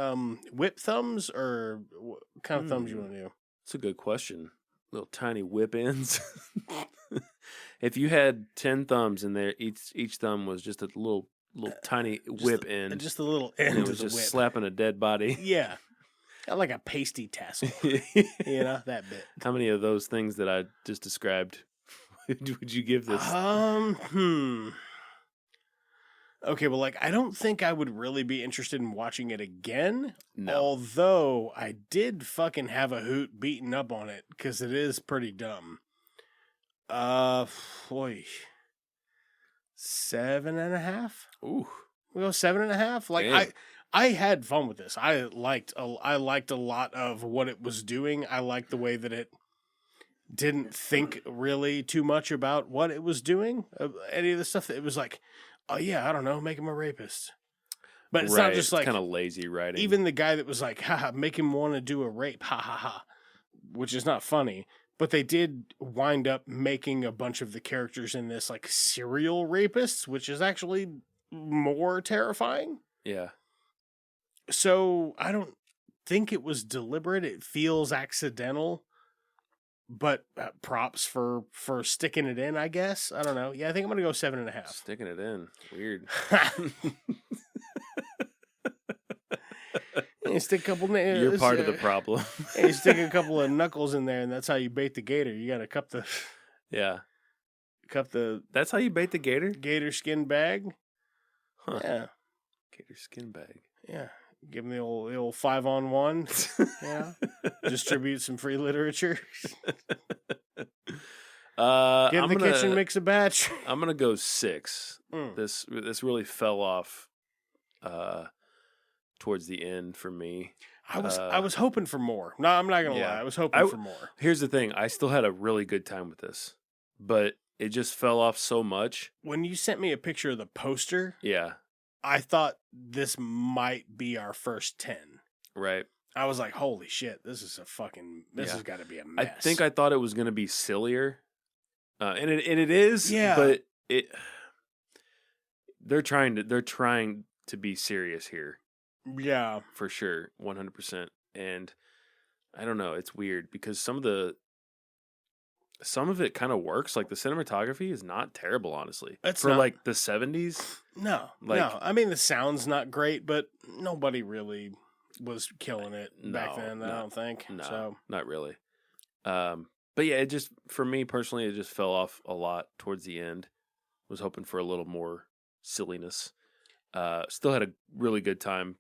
whip thumbs or what kind of thumbs you want to do? That's a good question. little tiny whip ends. If you had 10 thumbs in there, each thumb was just a little tiny whip end. Just a little end and it of was the just whip. slapping a dead body. Yeah. Got like a pasty tassel. That bit. How many of those things that I just described would you give this? Okay, well, I don't think I would really be interested in watching it again. No. Although I did fucking have a hoot beaten up on it because it is pretty dumb. Boy, 7.5. Ooh, we go 7.5. Damn. I had fun with this. I liked a lot of what it was doing. I liked the way that it didn't think really too much about what it was doing. Any of the stuff that it was like, oh yeah, I don't know, make him a rapist. But it's not just like kind of lazy writing. Even the guy that was like, haha, make him want to do a rape, ha ha ha, which is not funny. But they did wind up making a bunch of the characters in this like serial rapists, which is actually more terrifying. Yeah. So I don't think it was deliberate. It feels accidental, but props for sticking it in, I guess. I don't know. Yeah, I think I'm going to go 7.5. Sticking it in. Weird. You stick a couple. You're part of the problem. You stick a couple of knuckles in there, and that's how you bait the gator. You got to cup the. Yeah. Cup the. That's how you bait the gator? Gator skin bag. Huh. Yeah. Gator skin bag. Yeah. Give him the old 5-on-1. Yeah. Distribute some free literature. Get in the kitchen, mix a batch. I'm gonna go 6. This really fell off towards the end for me. I was hoping for more. No, I'm not gonna lie. I was hoping for more. Here's the thing: I still had a really good time with this, but it just fell off so much. When you sent me a picture of the poster, yeah, I thought this might be our first 10. Right. I was like, holy shit, this has got to be a mess. I think I thought it was going to be sillier. And it is, but they're trying to be serious here. Yeah. For sure, 100%. And I don't know, it's weird because some of it kind of works. Like the cinematography is not terrible, honestly. It's not. like the 70s. No. I mean, the sound's not great, but nobody really was killing it back then. I don't think. No, so. Not really. But yeah, it just, for me personally, it just fell off a lot towards the end. Was hoping for a little more silliness. Still had a really good time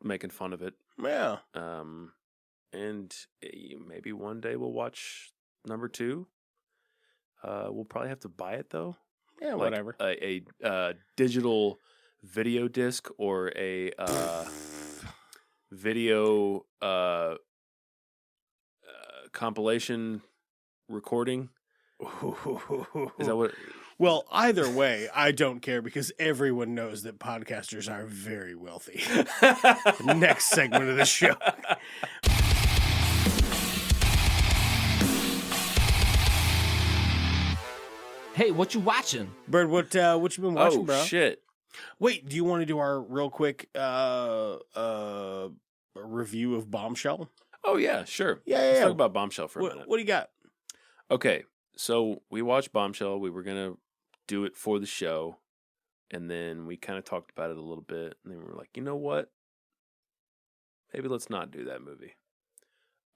making fun of it. Yeah. And maybe one day we'll watch number 2. We'll probably have to buy it though. Yeah, whatever. A digital video disc or a video compilation recording. Is that what? Well, either way, I don't care because everyone knows that podcasters are very wealthy. Next segment of the show. Hey, what you watching? Bird, what you been watching, bro? Oh, shit. Wait, do you want to do our real quick review of Bombshell? Oh, yeah, sure. Yeah. Let's talk about Bombshell for a minute. What do you got? Okay, so we watched Bombshell. We were going to do it for the show, and then we kind of talked about it a little bit, and then we were like, you know what? Maybe let's not do that movie.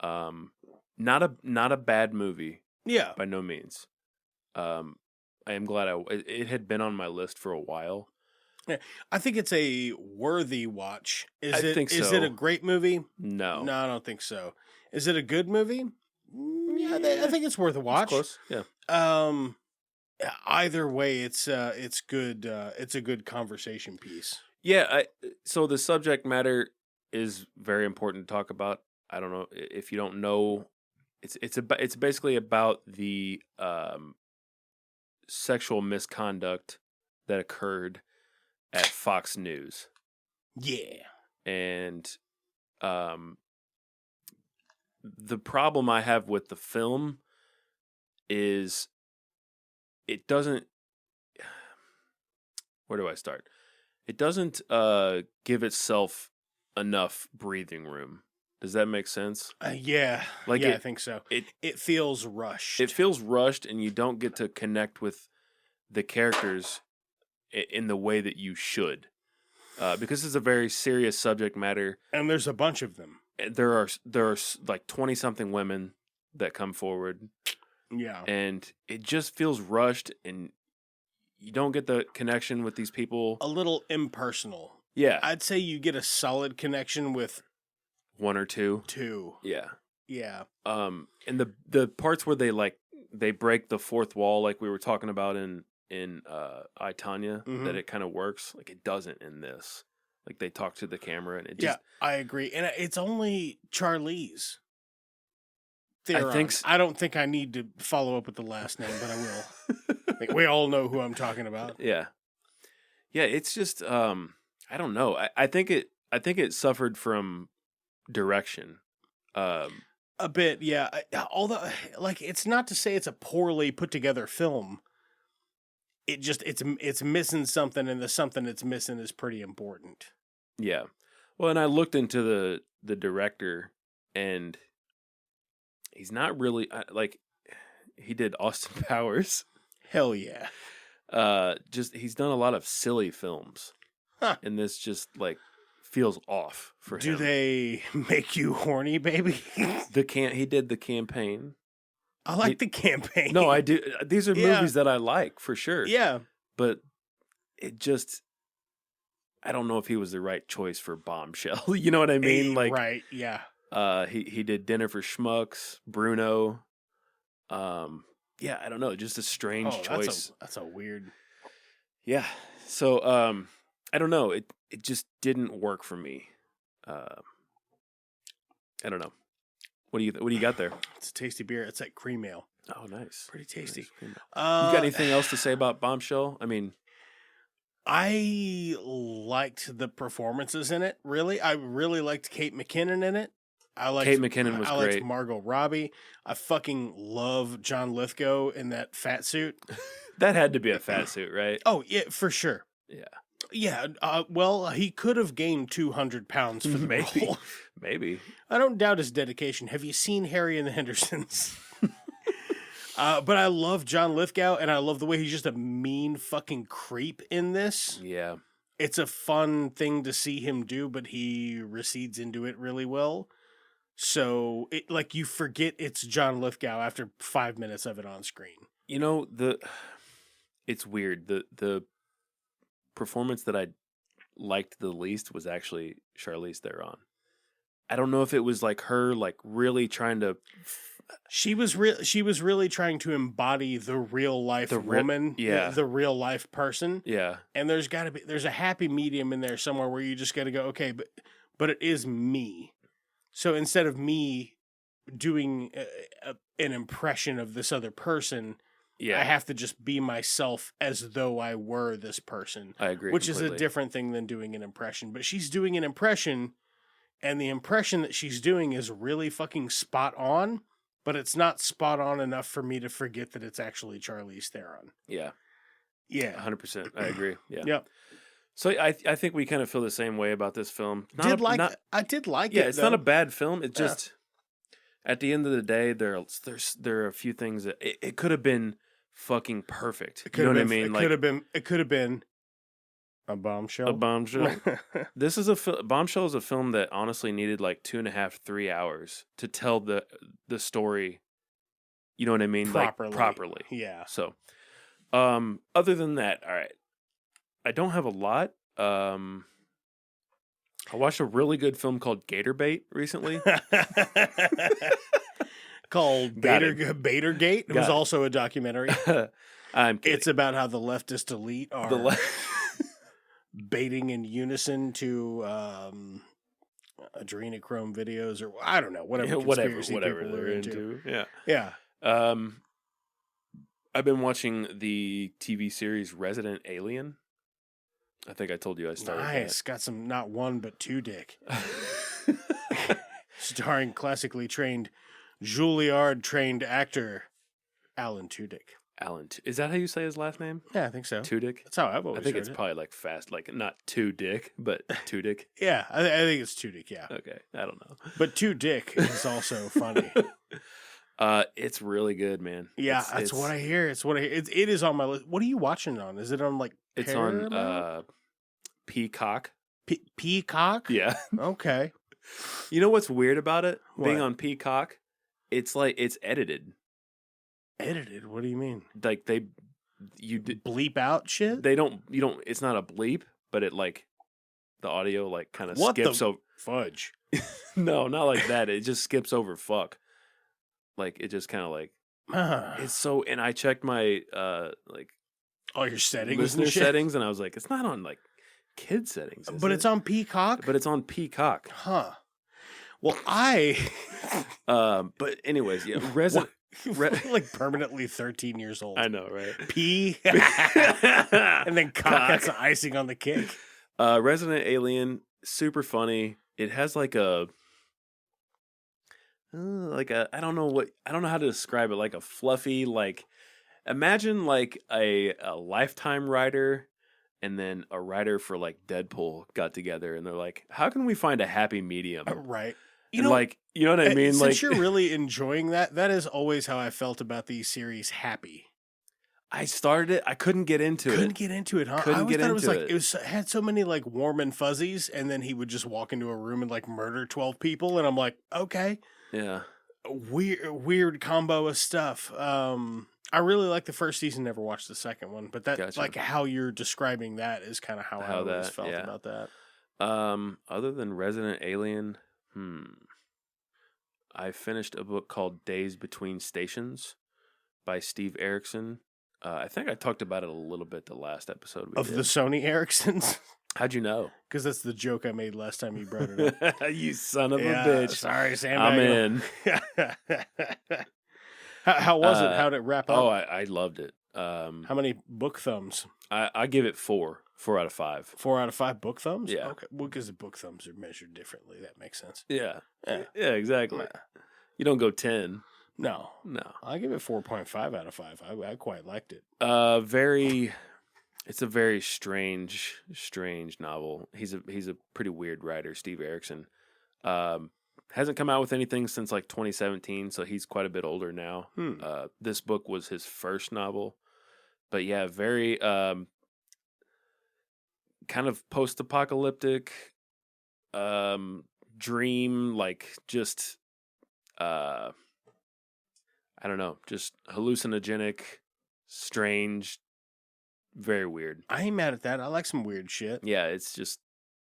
Not a bad movie. Yeah. By no means. I am glad it had been on my list for a while. Yeah, I think it's a worthy watch. I think so. Is it a great movie? No. No, I don't think so. Is it a good movie? Yeah, I think it's worth a watch. It's close. Yeah. Either way, it's good. It's a good conversation piece. Yeah. So the subject matter is very important to talk about. I don't know if you don't know. It's basically about the sexual misconduct that occurred at Fox News. Yeah. And the problem I have with the film is it doesn't. Where do I start? It doesn't give itself enough breathing room Does that make sense? Yeah. Like I think so. It feels rushed. It feels rushed, and you don't get to connect with the characters in the way that you should. Because it's a very serious subject matter. And there's a bunch of them. There are like 20-something women that come forward. Yeah. And it just feels rushed, and you don't get the connection with these people. A little impersonal. Yeah. I'd say you get a solid connection with one or two. Yeah. Yeah. And the parts where they break the fourth wall, like we were talking about in I, Tonya, that it kind of works. Like, it doesn't in this. Like, they talk to the camera, and it just... Yeah, I agree. And it's only Charlize Theron. I think I don't think I need to follow up with the last name, but I will. Like, we all know who I'm talking about. Yeah. Yeah, it's just I don't know. I think it suffered from direction. A bit, yeah. Although, like, it's not to say it's a poorly put together film. It just it's missing something, and the something it's missing is pretty important. Yeah. Well, and I looked into the director, and he's not really like, he did Austin Powers. Hell yeah. He's done a lot of silly films. Huh. And this just like feels off for him. Do they make you horny, baby? He did The Campaign. I like The Campaign. No, I do. These are movies that I like for sure. Yeah. But it just, I don't know if he was the right choice for Bombshell. You know what I mean? Like, right, yeah. He did Dinner for Schmucks, Bruno. Yeah, I don't know. Just a strange choice. That's a weird. Yeah. So, I don't know. It just didn't work for me. I don't know. What do you got there? It's a tasty beer. It's like cream ale. Oh, nice. Pretty tasty. Nice. You got anything else to say about Bombshell? I mean, I liked the performances in it. Really, I really liked Kate McKinnon in it. Kate McKinnon was great. I liked great. Margot Robbie. I fucking love John Lithgow in that fat suit. That had to be a fat suit, right? Oh yeah, for sure. Yeah. Yeah. Well, he could have gained 200 pounds for the role. Maybe. I don't doubt his dedication. Have you seen Harry and the Hendersons? But I love John Lithgow, and I love the way he's just a mean fucking creep in this. Yeah. It's a fun thing to see him do, but he recedes into it really well. So, you forget it's John Lithgow after 5 minutes of it on screen. You know, it's weird. The performance that I liked the least was actually Charlize Theron. I don't know if it was like her really trying to. She was really trying to embody the real life woman, the real life person. Yeah, and there's a happy medium in there somewhere where you just got to go, okay, but it is me. So instead of me doing an impression of this other person, I have to just be myself as though I were this person. I agree, which completely. is a different thing than doing an impression. But she's doing an impression, and the impression that she's doing is really fucking spot on, but it's not spot on enough for me to forget that it's actually Charlize Theron. Yeah. Yeah. 100%. I agree. Yeah. Yep. So I think we kind of feel the same way about this film. I did like it. Yeah, it's not a bad film. It just, at the end of the day, there are a few things that it could have been fucking perfect. You know what I mean? It could have been a bombshell. A bombshell. Bombshell is a film that honestly needed like 2.5, 3 hours to tell the story. You know what I mean? Properly. Yeah. So, other than that, all right. I don't have a lot. I watched a really good film called Gator Bait recently. Called Baitergate. It was also a documentary. It's about how the leftist elite are baiting in unison to adrenochrome videos, or I don't know, whatever they're into. Yeah. Yeah. I've been watching the TV series Resident Alien. I think I told you I started. Nice. Got some not one but two dick. Starring classically trained Juilliard trained actor Alan Tudyk. Alan. Is that how you say his last name? Yeah, I think so. Tudyk? That's how I've always I think heard it's it. probably like fast, like not Tudyk, but Tudyk. Yeah, I think it's Tudyk, yeah. Okay, I don't know. But Tudyk is also funny. It's really good, man. Yeah, that's what I hear. It is on my list. What are you watching it on? Is it on like It's Paramount? on Peacock. Peacock? Yeah. Okay. You know what's weird about it? Being What? on Peacock, it's like it's edited. Edited? What do you mean? Like Bleep out shit? you don't it's not a bleep, but it like the audio like kind of What skips the over. fudge? No, not like that. It just skips over fuck. Like it just kind of like it's so. And I checked my like all your settings, listener and shit? settings, and I was like, it's not on like kid settings, But it's on Peacock. But it's on Peacock. Huh. Well, But anyways, yeah, like permanently 13 years old. I know, right? P. And then cock. That's the icing on the cake. Resident Alien, super funny. It has like a I don't know how to describe it. Like a fluffy, like imagine like a Lifetime writer and then a writer for like Deadpool got together and they're like, how can we find a happy medium? Right. You know what I mean? Since Like you're really enjoying that is always how I felt about these series. Happy. I started it. I couldn't get into it. Couldn't get into it, huh? Couldn't I always get thought it was into like it. it had so many like warm and fuzzies, and then he would just walk into a room and like murder 12 people, and I'm like, okay, Yeah. weird combo of stuff. I really like the first season. Never watched the second one, but that Gotcha. like how you're describing that is kind of how I always felt about that. Other than Resident Alien, I finished a book called Days Between Stations by Steve Erickson. I think I talked about it a little bit the last episode we Of did. the Sony Ericssons. How'd you know? Because that's the joke I made last time you brought it up. You son of Yeah, a bitch. Sorry, Sam. I'm in. How was it? How did it wrap up? Oh, I loved it. How many book thumbs? I give it 4 out of 5. 4 out of 5 book thumbs? Yeah. Okay. Well, because the book thumbs are measured differently. That makes sense. Yeah. Yeah. Yeah, exactly. Nah. You don't go 10. No. No. I give it 4.5 out of 5. I quite liked it. It's a very strange novel. He's a pretty weird writer, Steve Erickson. Hasn't come out with anything since like 2017, so he's quite a bit older now. This book was his first novel. But yeah, very kind of post-apocalyptic dream, like just I don't know, just hallucinogenic, strange, very weird. I ain't mad at that. I like some weird shit. Yeah, it's just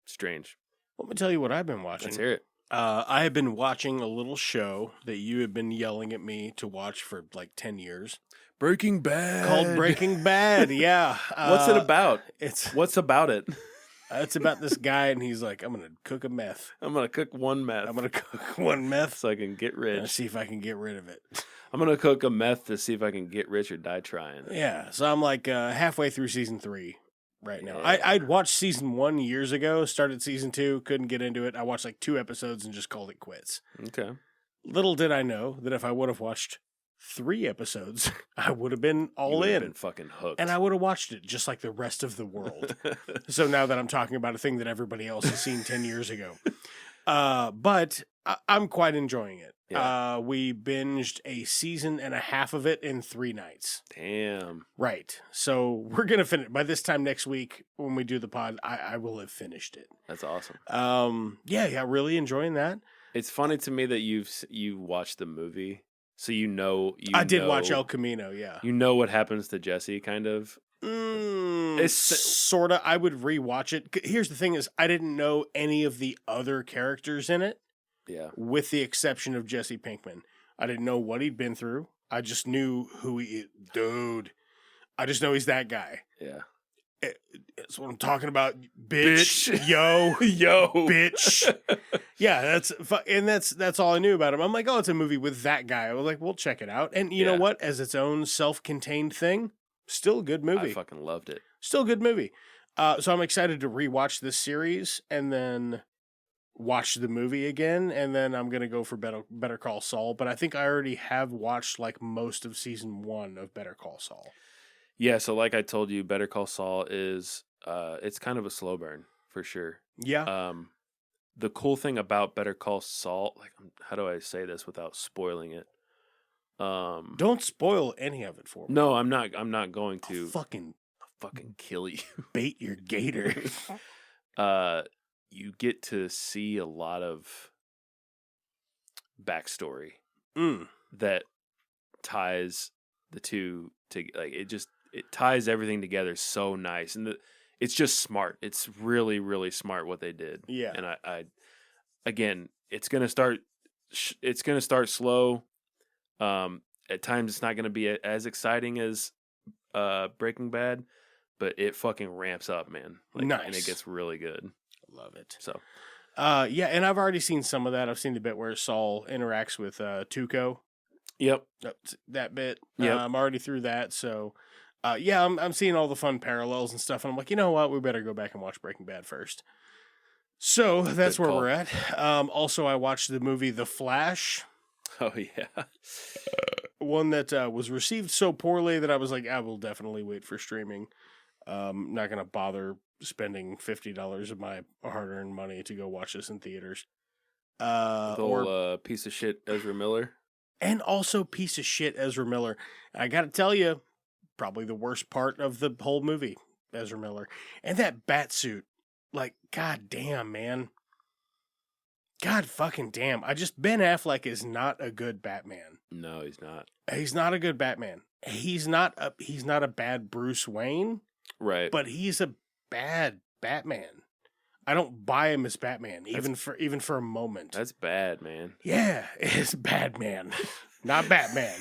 strange. Let me tell you what I've been watching. Let's hear it. I have been watching a little show that you have been yelling at me to watch for like 10 years. Breaking Bad. Called Breaking Bad, yeah. What's it about? What's about it? It's about this guy, and he's like, I'm going to cook a meth. I'm going to cook one meth. I'm going to cook one meth. So I can get And rich. see if I can get rid of it. I'm going to cook a meth to see if I can get rich or die trying. Yeah, so I'm like halfway through season 3 right now. Yeah. I'd watched season 1 years ago, started season 2, couldn't get into it. I watched like 2 episodes and just called it quits. Okay. Little did I know that if I would have watched 3 episodes, I would have been all You would have in. been fucking hooked. And I would have watched it just like the rest of the world. So now that I'm talking about a thing that everybody else has seen 10 years ago. But I'm quite enjoying it. Yeah. We binged a season and a half of it in 3 nights. Damn. Right. So we're going to finish. By this time next week, when we do the pod, I will have finished it. That's awesome. Yeah, really enjoying that. It's funny to me that you watched the movie, so I did watch El Camino, yeah. You know what happens to Jesse, kind of. It's sort of. I would rewatch it. Here's the thing: is I didn't know any of the other characters in it. Yeah. With the exception of Jesse Pinkman, I didn't know what he'd been through. I just knew who he, dude. I just know he's that guy. Yeah. That's what I'm talking about, bitch. Yo, bitch. Yeah, that's all I knew about him. I'm like, oh, it's a movie with that guy. I was like, we'll check it out. And you know what? As its own self-contained thing, still a good movie. I fucking loved it. Still a good movie. So I'm excited to rewatch this series, and then watch the movie again, and then I'm gonna go for Better Call Saul. But I think I already have watched like most of season 1 of Better Call Saul. Yeah, so like I told you, Better Call Saul is it's kind of a slow burn for sure. Yeah. The cool thing about Better Call Saul, like, how do I say this without spoiling it? Don't spoil any of it for me. No, I'm not going to. I'll fucking Kill you. bait your gator. You get to see a lot of backstory that ties the two to, like, it ties everything together so nice, and it's just smart. It's really, really smart what they did. Yeah. And I again, it's gonna start slow. At times it's not gonna be as exciting as Breaking Bad, but it fucking ramps up, man. Like, nice. And it gets really good. Love it. So, yeah, and I've already seen some of that. I've seen the bit where Saul interacts with Tuco. yep. That bit. Yep. I'm already through that. So, yeah, I'm seeing all the fun parallels and stuff. And I'm like, you know what? We better go back and watch Breaking Bad first. So that's Good where call. we're at. Also, I watched the movie The Flash. Oh yeah. One that was received so poorly that I was like, I will definitely wait for streaming. Not going to bother spending $50 of my hard-earned money to go watch this in theaters. Or piece of shit Ezra Miller. And also piece of shit Ezra Miller. I got to tell you, probably the worst part of the whole movie, Ezra Miller. And that bat suit. Like, god damn, man. God fucking damn. Ben Affleck is not a good Batman. No, he's not. He's not a good Batman. He's not a bad Bruce Wayne. Right. But he's a bad Batman. I don't buy him as Batman, even for a moment. That's bad, man. Yeah, it's bad man. Not Batman.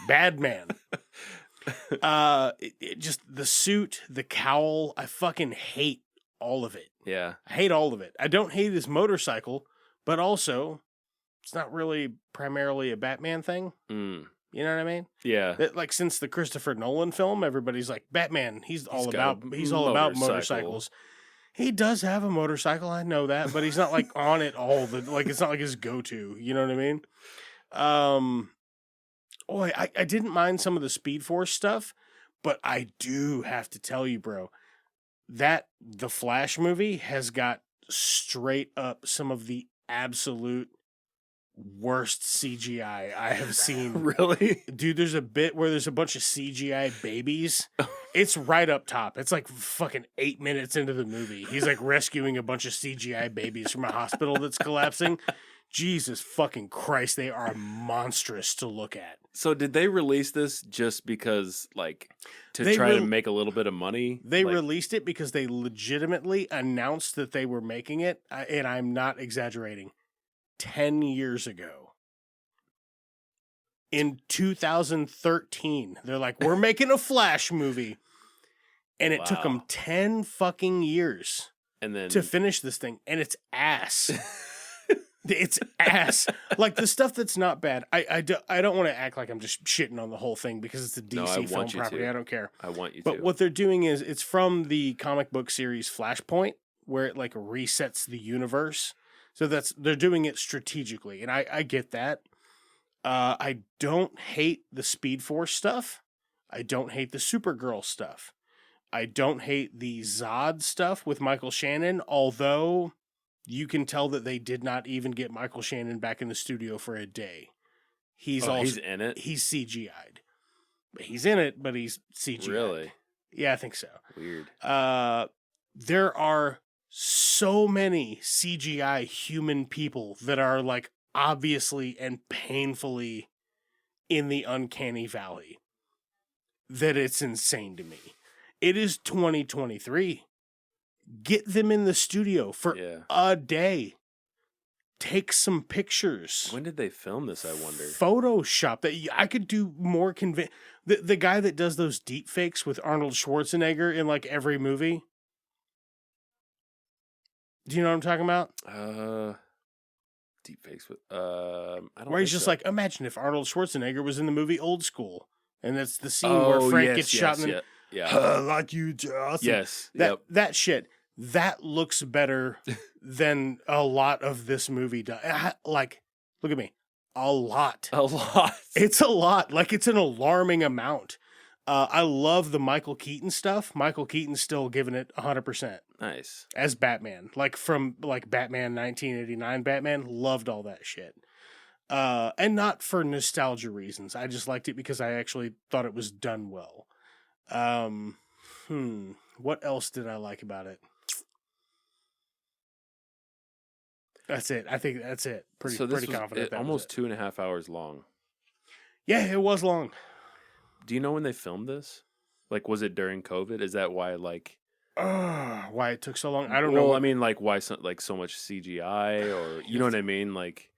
Bad man. It just the suit, the cowl, I fucking hate all of it. Yeah. I hate all of it. I don't hate his motorcycle, but also it's not really primarily a Batman thing. Mm. You know what I mean? Yeah. Like since the Christopher Nolan film, everybody's like, Batman, he's all about motorcycle. motorcycles. He does have a motorcycle, I know that, but he's not like on it all like it's not like his go-to, you know what I mean? I didn't mind some of the Speed Force stuff, but I do have to tell you, bro, that the Flash movie has got straight up some of the absolute worst CGI I have seen. Really? Dude, there's a bit where there's a bunch of CGI babies. It's right up top. It's like fucking 8 minutes into the movie. He's like rescuing a bunch of CGI babies from a hospital that's collapsing. Jesus fucking Christ, they are monstrous to look at. So did they release this just because, like, to try to make a little bit of money? They released it because they legitimately announced that they were making it, and I'm not exaggerating, 10 years ago. In 2013, they're like, we're making a Flash movie. And it took them 10 fucking years to finish this thing. And it's ass. It's ass. Like the stuff that's not bad. I don't want to act like I'm just shitting on the whole thing because it's a DC film property. I don't care. I want you to. But what they're doing is it's from the comic book series Flashpoint, where it like resets the universe. So they're doing it strategically, and I get that. I don't hate the Speed Force stuff. I don't hate the Supergirl stuff. I don't hate the Zod stuff with Michael Shannon, although you can tell that they did not even get Michael Shannon back in the studio for a day. He's in it? He's CGI'd. He's in it, but he's CGI'd. Really? Yeah, I think so. Weird. There are so many CGI human people that are like obviously and painfully in the uncanny valley that it's insane to me. It is 2023. Get them in the studio for a day. Take some pictures. When did they film this, I wonder? Photoshop. That I could do more the guy that does those deep fakes with Arnold Schwarzenegger in like every movie. Do you know what I'm talking about? Deep fakes with I don't Where he's think just so. like, imagine if Arnold Schwarzenegger was in the movie Old School. And that's the scene where Frank gets shot in the yeah. like you just. Yes. That shit. that looks better than a lot of this movie does. Like, look at me. A lot. A lot. It's a lot. Like, it's an alarming amount. I love the Michael Keaton stuff. Michael Keaton's still giving it 100%. Nice. As Batman. Like, from, like, Batman 1989 Batman. Loved all that shit. And not for nostalgia reasons. I just liked it because I actually thought it was done well. What else did I like about it? That's it. I think that's it. Pretty confident. Almost 2.5 hours long. Yeah, it was long. Do you know when they filmed this? Like, was it during COVID? Is that why, like... why it took so long? I don't know. Well, I mean, like, why so much CGI? Or, you know what I mean? Like,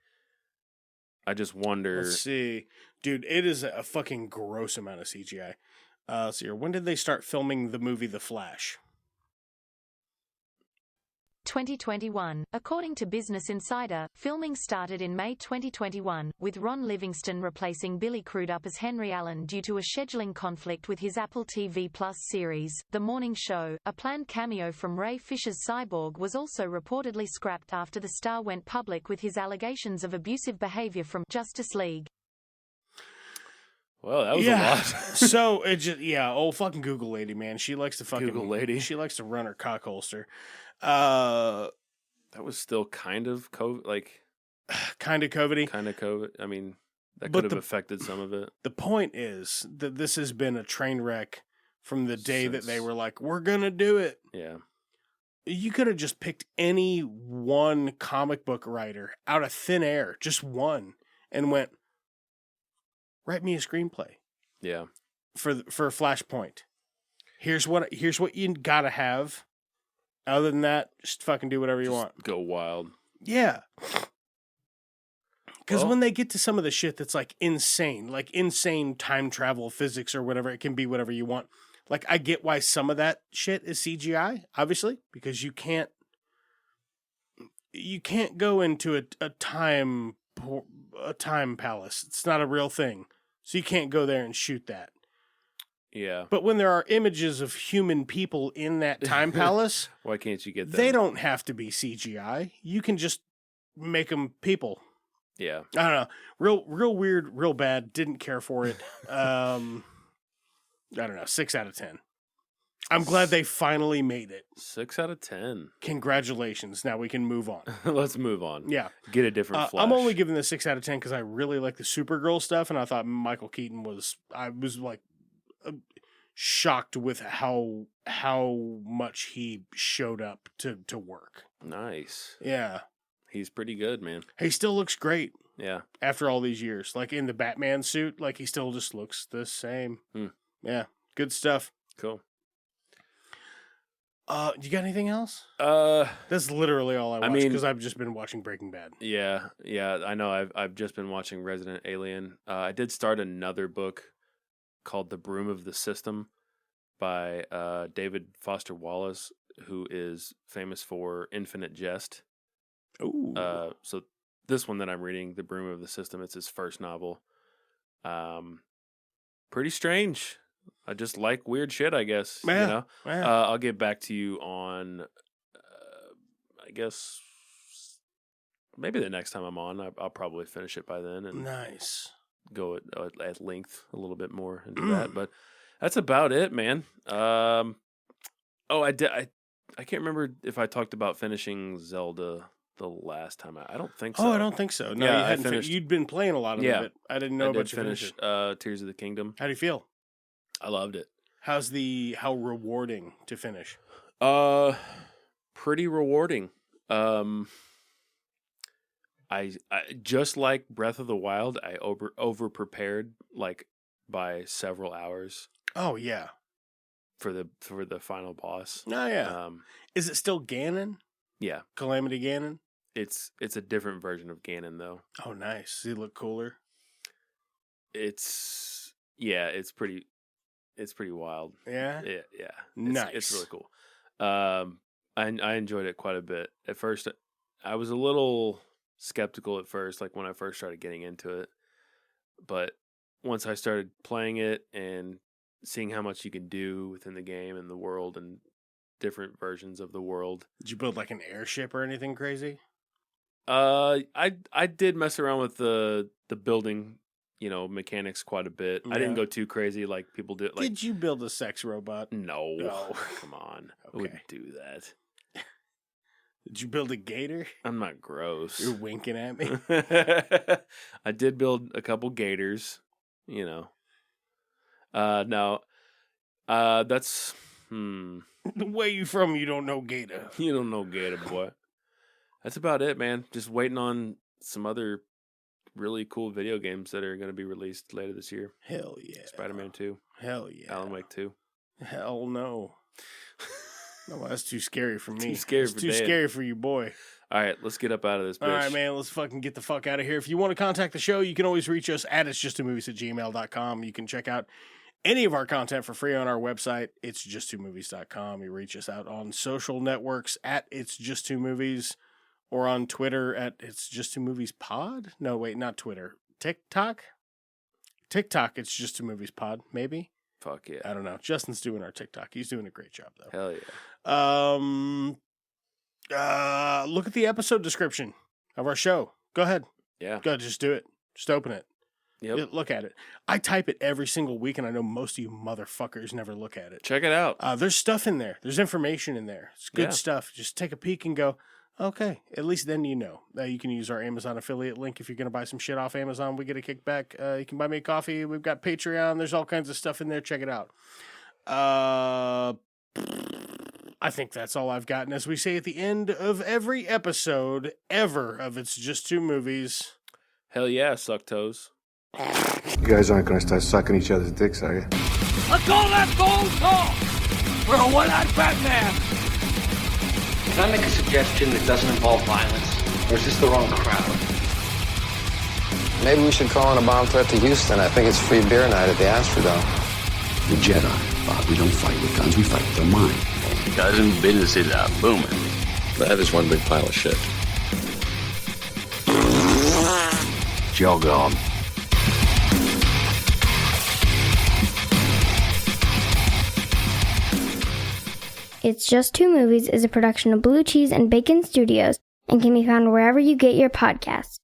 I just wonder... Let's see. Dude, it is a fucking gross amount of CGI. Let's see here. When did they start filming the movie The Flash? 2021. According to Business Insider, filming started in May 2021, with Ron Livingston replacing Billy Crudup as Henry Allen due to a scheduling conflict with his Apple TV Plus series, The Morning Show. A planned cameo from Ray Fisher's Cyborg was also reportedly scrapped after the star went public with his allegations of abusive behavior from Justice League. Well, that was a lot. So, it just, old fucking Google lady, man. She likes to fucking... Google lady. She likes to run her cock holster. That was still kind of COVID, like... Kind of COVID-y. Kind of COVID. I mean, that could have affected some of it. The point is that this has been a train wreck from the day that they were like, we're gonna do it. Yeah. You could have just picked any one comic book writer out of thin air, just one, and went, write me a screenplay. Yeah. For Flashpoint. Here's what you gotta have. Other than that, just fucking do whatever you want. Go wild. Yeah. Because when they get to some of the shit that's like insane time travel physics or whatever, it can be whatever you want. Like, I get why some of that shit is CGI, obviously, because you can't go into a time palace. It's not a real thing. So you can't go there and shoot that. Yeah. But when there are images of human people in that time palace, why can't you get them? They don't have to be CGI. You can just make them people. Yeah. I don't know. Real weird, real bad. Didn't care for it. I don't know. 6 out of 10. I'm glad they finally made it. 6 out of 10. Congratulations. Now we can move on. Let's move on. Yeah. Get a different Flash. I'm only giving this 6 out of 10 because I really like the Supergirl stuff, and I thought Michael Keaton I was like shocked with how much he showed up to work. Nice. Yeah. He's pretty good, man. He still looks great. Yeah. After all these years. Like in the Batman suit, like he still just looks the same. Yeah. Good stuff. Cool. You got anything else? That's literally all I watched because I've just been watching Breaking Bad. Yeah, I know. I've just been watching Resident Alien. I did start another book called The Broom of the System by David Foster Wallace, who is famous for Infinite Jest. Ooh. So this one that I'm reading, The Broom of the System, it's his first novel. Pretty strange. I just like weird shit, I guess. Yeah, you know? Yeah. I'll get back to you on, I guess, maybe the next time I'm on. I'll probably finish it by then and nice. Go at length a little bit more into that. But that's about it, man. I can't remember if I talked about finishing Zelda the last time. I don't think so. Oh, I don't think so. No, you hadn't finished. You'd been playing a lot of it. I didn't know about you finish Tears of the Kingdom. How do you feel? I loved it. How rewarding to finish? Pretty rewarding. I just like Breath of the Wild, I over prepared like by several hours. Oh yeah. For the final boss. Oh yeah. Is it still Ganon? Yeah. Calamity Ganon? It's a different version of Ganon though. Oh nice. Does he look cooler? It's pretty wild. Yeah? Yeah. Nice. It's really cool. I enjoyed it quite a bit. At first, I was a little skeptical at first, like when I first started getting into it. But once I started playing it and seeing how much you can do within the game and the world and different versions of the world. Did you build like an airship or anything crazy? I did mess around with the building, mechanics quite a bit. I didn't go too crazy like people did. Like, did you build a sex robot? No. No. Come on. Okay. I wouldn't do that. Did you build a gator? I'm not gross. You're winking at me. I did build a couple gators, No. That's Where you from? You don't know Gator. You don't know Gator, boy. That's about it, man. Just waiting on some other really cool video games that are going to be released later this year. Hell yeah. Spider-Man 2. Hell yeah. Alan Wake 2. Hell no. No, that's too scary for me. Too scary it's for too Dan. scary for you, boy. All right, let's get up out of this bitch. All right, man, let's fucking get the fuck out of here. If you want to contact the show, you can always reach us at itsjusttomovies@gmail.com. You can check out any of our content for free on our website, itsjusttwomovies.com. You reach us out on social networks at It's Just Two Movies or on Twitter at It's Just Two Movies Pod. No, wait, not Twitter. TikTok, It's Just Two Movies Pod, maybe. Fuck yeah. I don't know. Justin's doing our TikTok. He's doing a great job, though. Hell yeah. Look at the episode description of our show. Go ahead. Yeah. Go ahead, just do it. Just open it. Yep. Look at it. I type it every single week, and I know most of you motherfuckers never look at it. Check it out. There's stuff in there. There's information in there. It's good Yeah. stuff. Just take a peek and go, okay. At least then you know. You can use our Amazon affiliate link if you're going to buy some shit off Amazon. We get a kickback. You can buy me a coffee. We've got Patreon. There's all kinds of stuff in there. Check it out. I think that's all I've gotten. As we say at the end of every episode ever of It's Just Two Movies. Hell yeah, suck toes. You guys aren't going to start sucking each other's dicks, are you? Let's call that gold talk for a one-eyed Batman. Can I make a suggestion that doesn't involve violence? Or is this the wrong crowd? Maybe we should call in a bomb threat to Houston. I think it's free beer night at the Astrodome. The Jedi, Bob. We don't fight with guns, we fight with our mind. Cousin business is booming. That is one big pile of shit. Jog on. It's Just Two Movies is a production of Blue Cheese and Bacon Studios and can be found wherever you get your podcasts.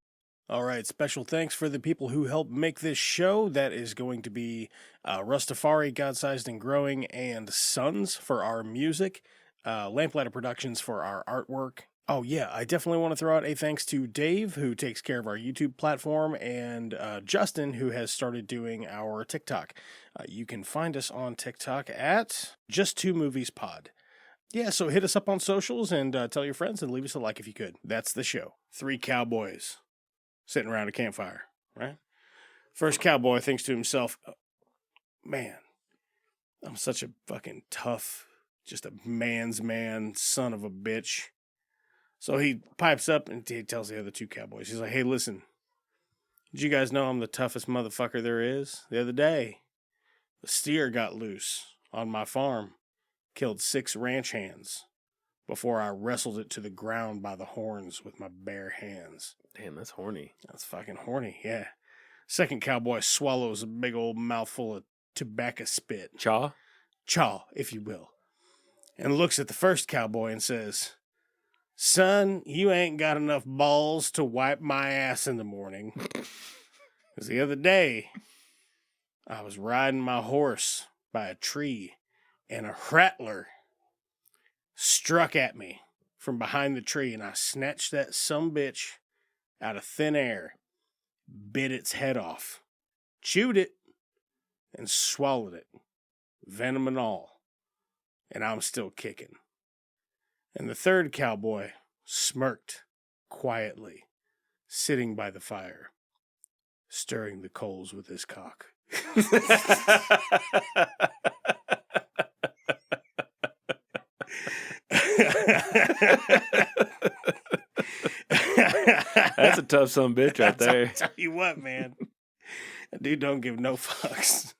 All right, special thanks for the people who helped make this show. That is going to be Russ Tafari, God-Sized and Growing, and Sons for our music, Lamplighter Productions for our artwork. Oh, yeah, I definitely want to throw out a thanks to Dave, who takes care of our YouTube platform, and Justin, who has started doing our TikTok. You can find us on TikTok at Just Two Movies Pod. Yeah, so hit us up on socials and tell your friends and leave us a like if you could. That's the show. 3 cowboys sitting around a campfire, right? First cowboy thinks to himself, man, I'm such a fucking tough, just a man's man, son of a bitch. So he pipes up and he tells the other 2 cowboys, he's like, hey, listen, did you guys know I'm the toughest motherfucker there is? The other day, the steer got loose on my farm, killed 6 ranch hands before I wrestled it to the ground by the horns with my bare hands. Damn, that's horny. That's fucking horny, yeah. Second cowboy swallows a big old mouthful of tobacco spit. Chaw, if you will. And looks at the first cowboy and says, son, you ain't got enough balls to wipe my ass in the morning. Because the other day, I was riding my horse by a tree, and a rattler struck at me from behind the tree, and I snatched that sumbitch out of thin air, bit its head off, chewed it, and swallowed it, venom and all, and I'm still kicking. And the third cowboy smirked quietly, sitting by the fire, stirring the coals with his cock. That's a tough son of a bitch right there. I'll tell you what, man. That dude don't give no fucks.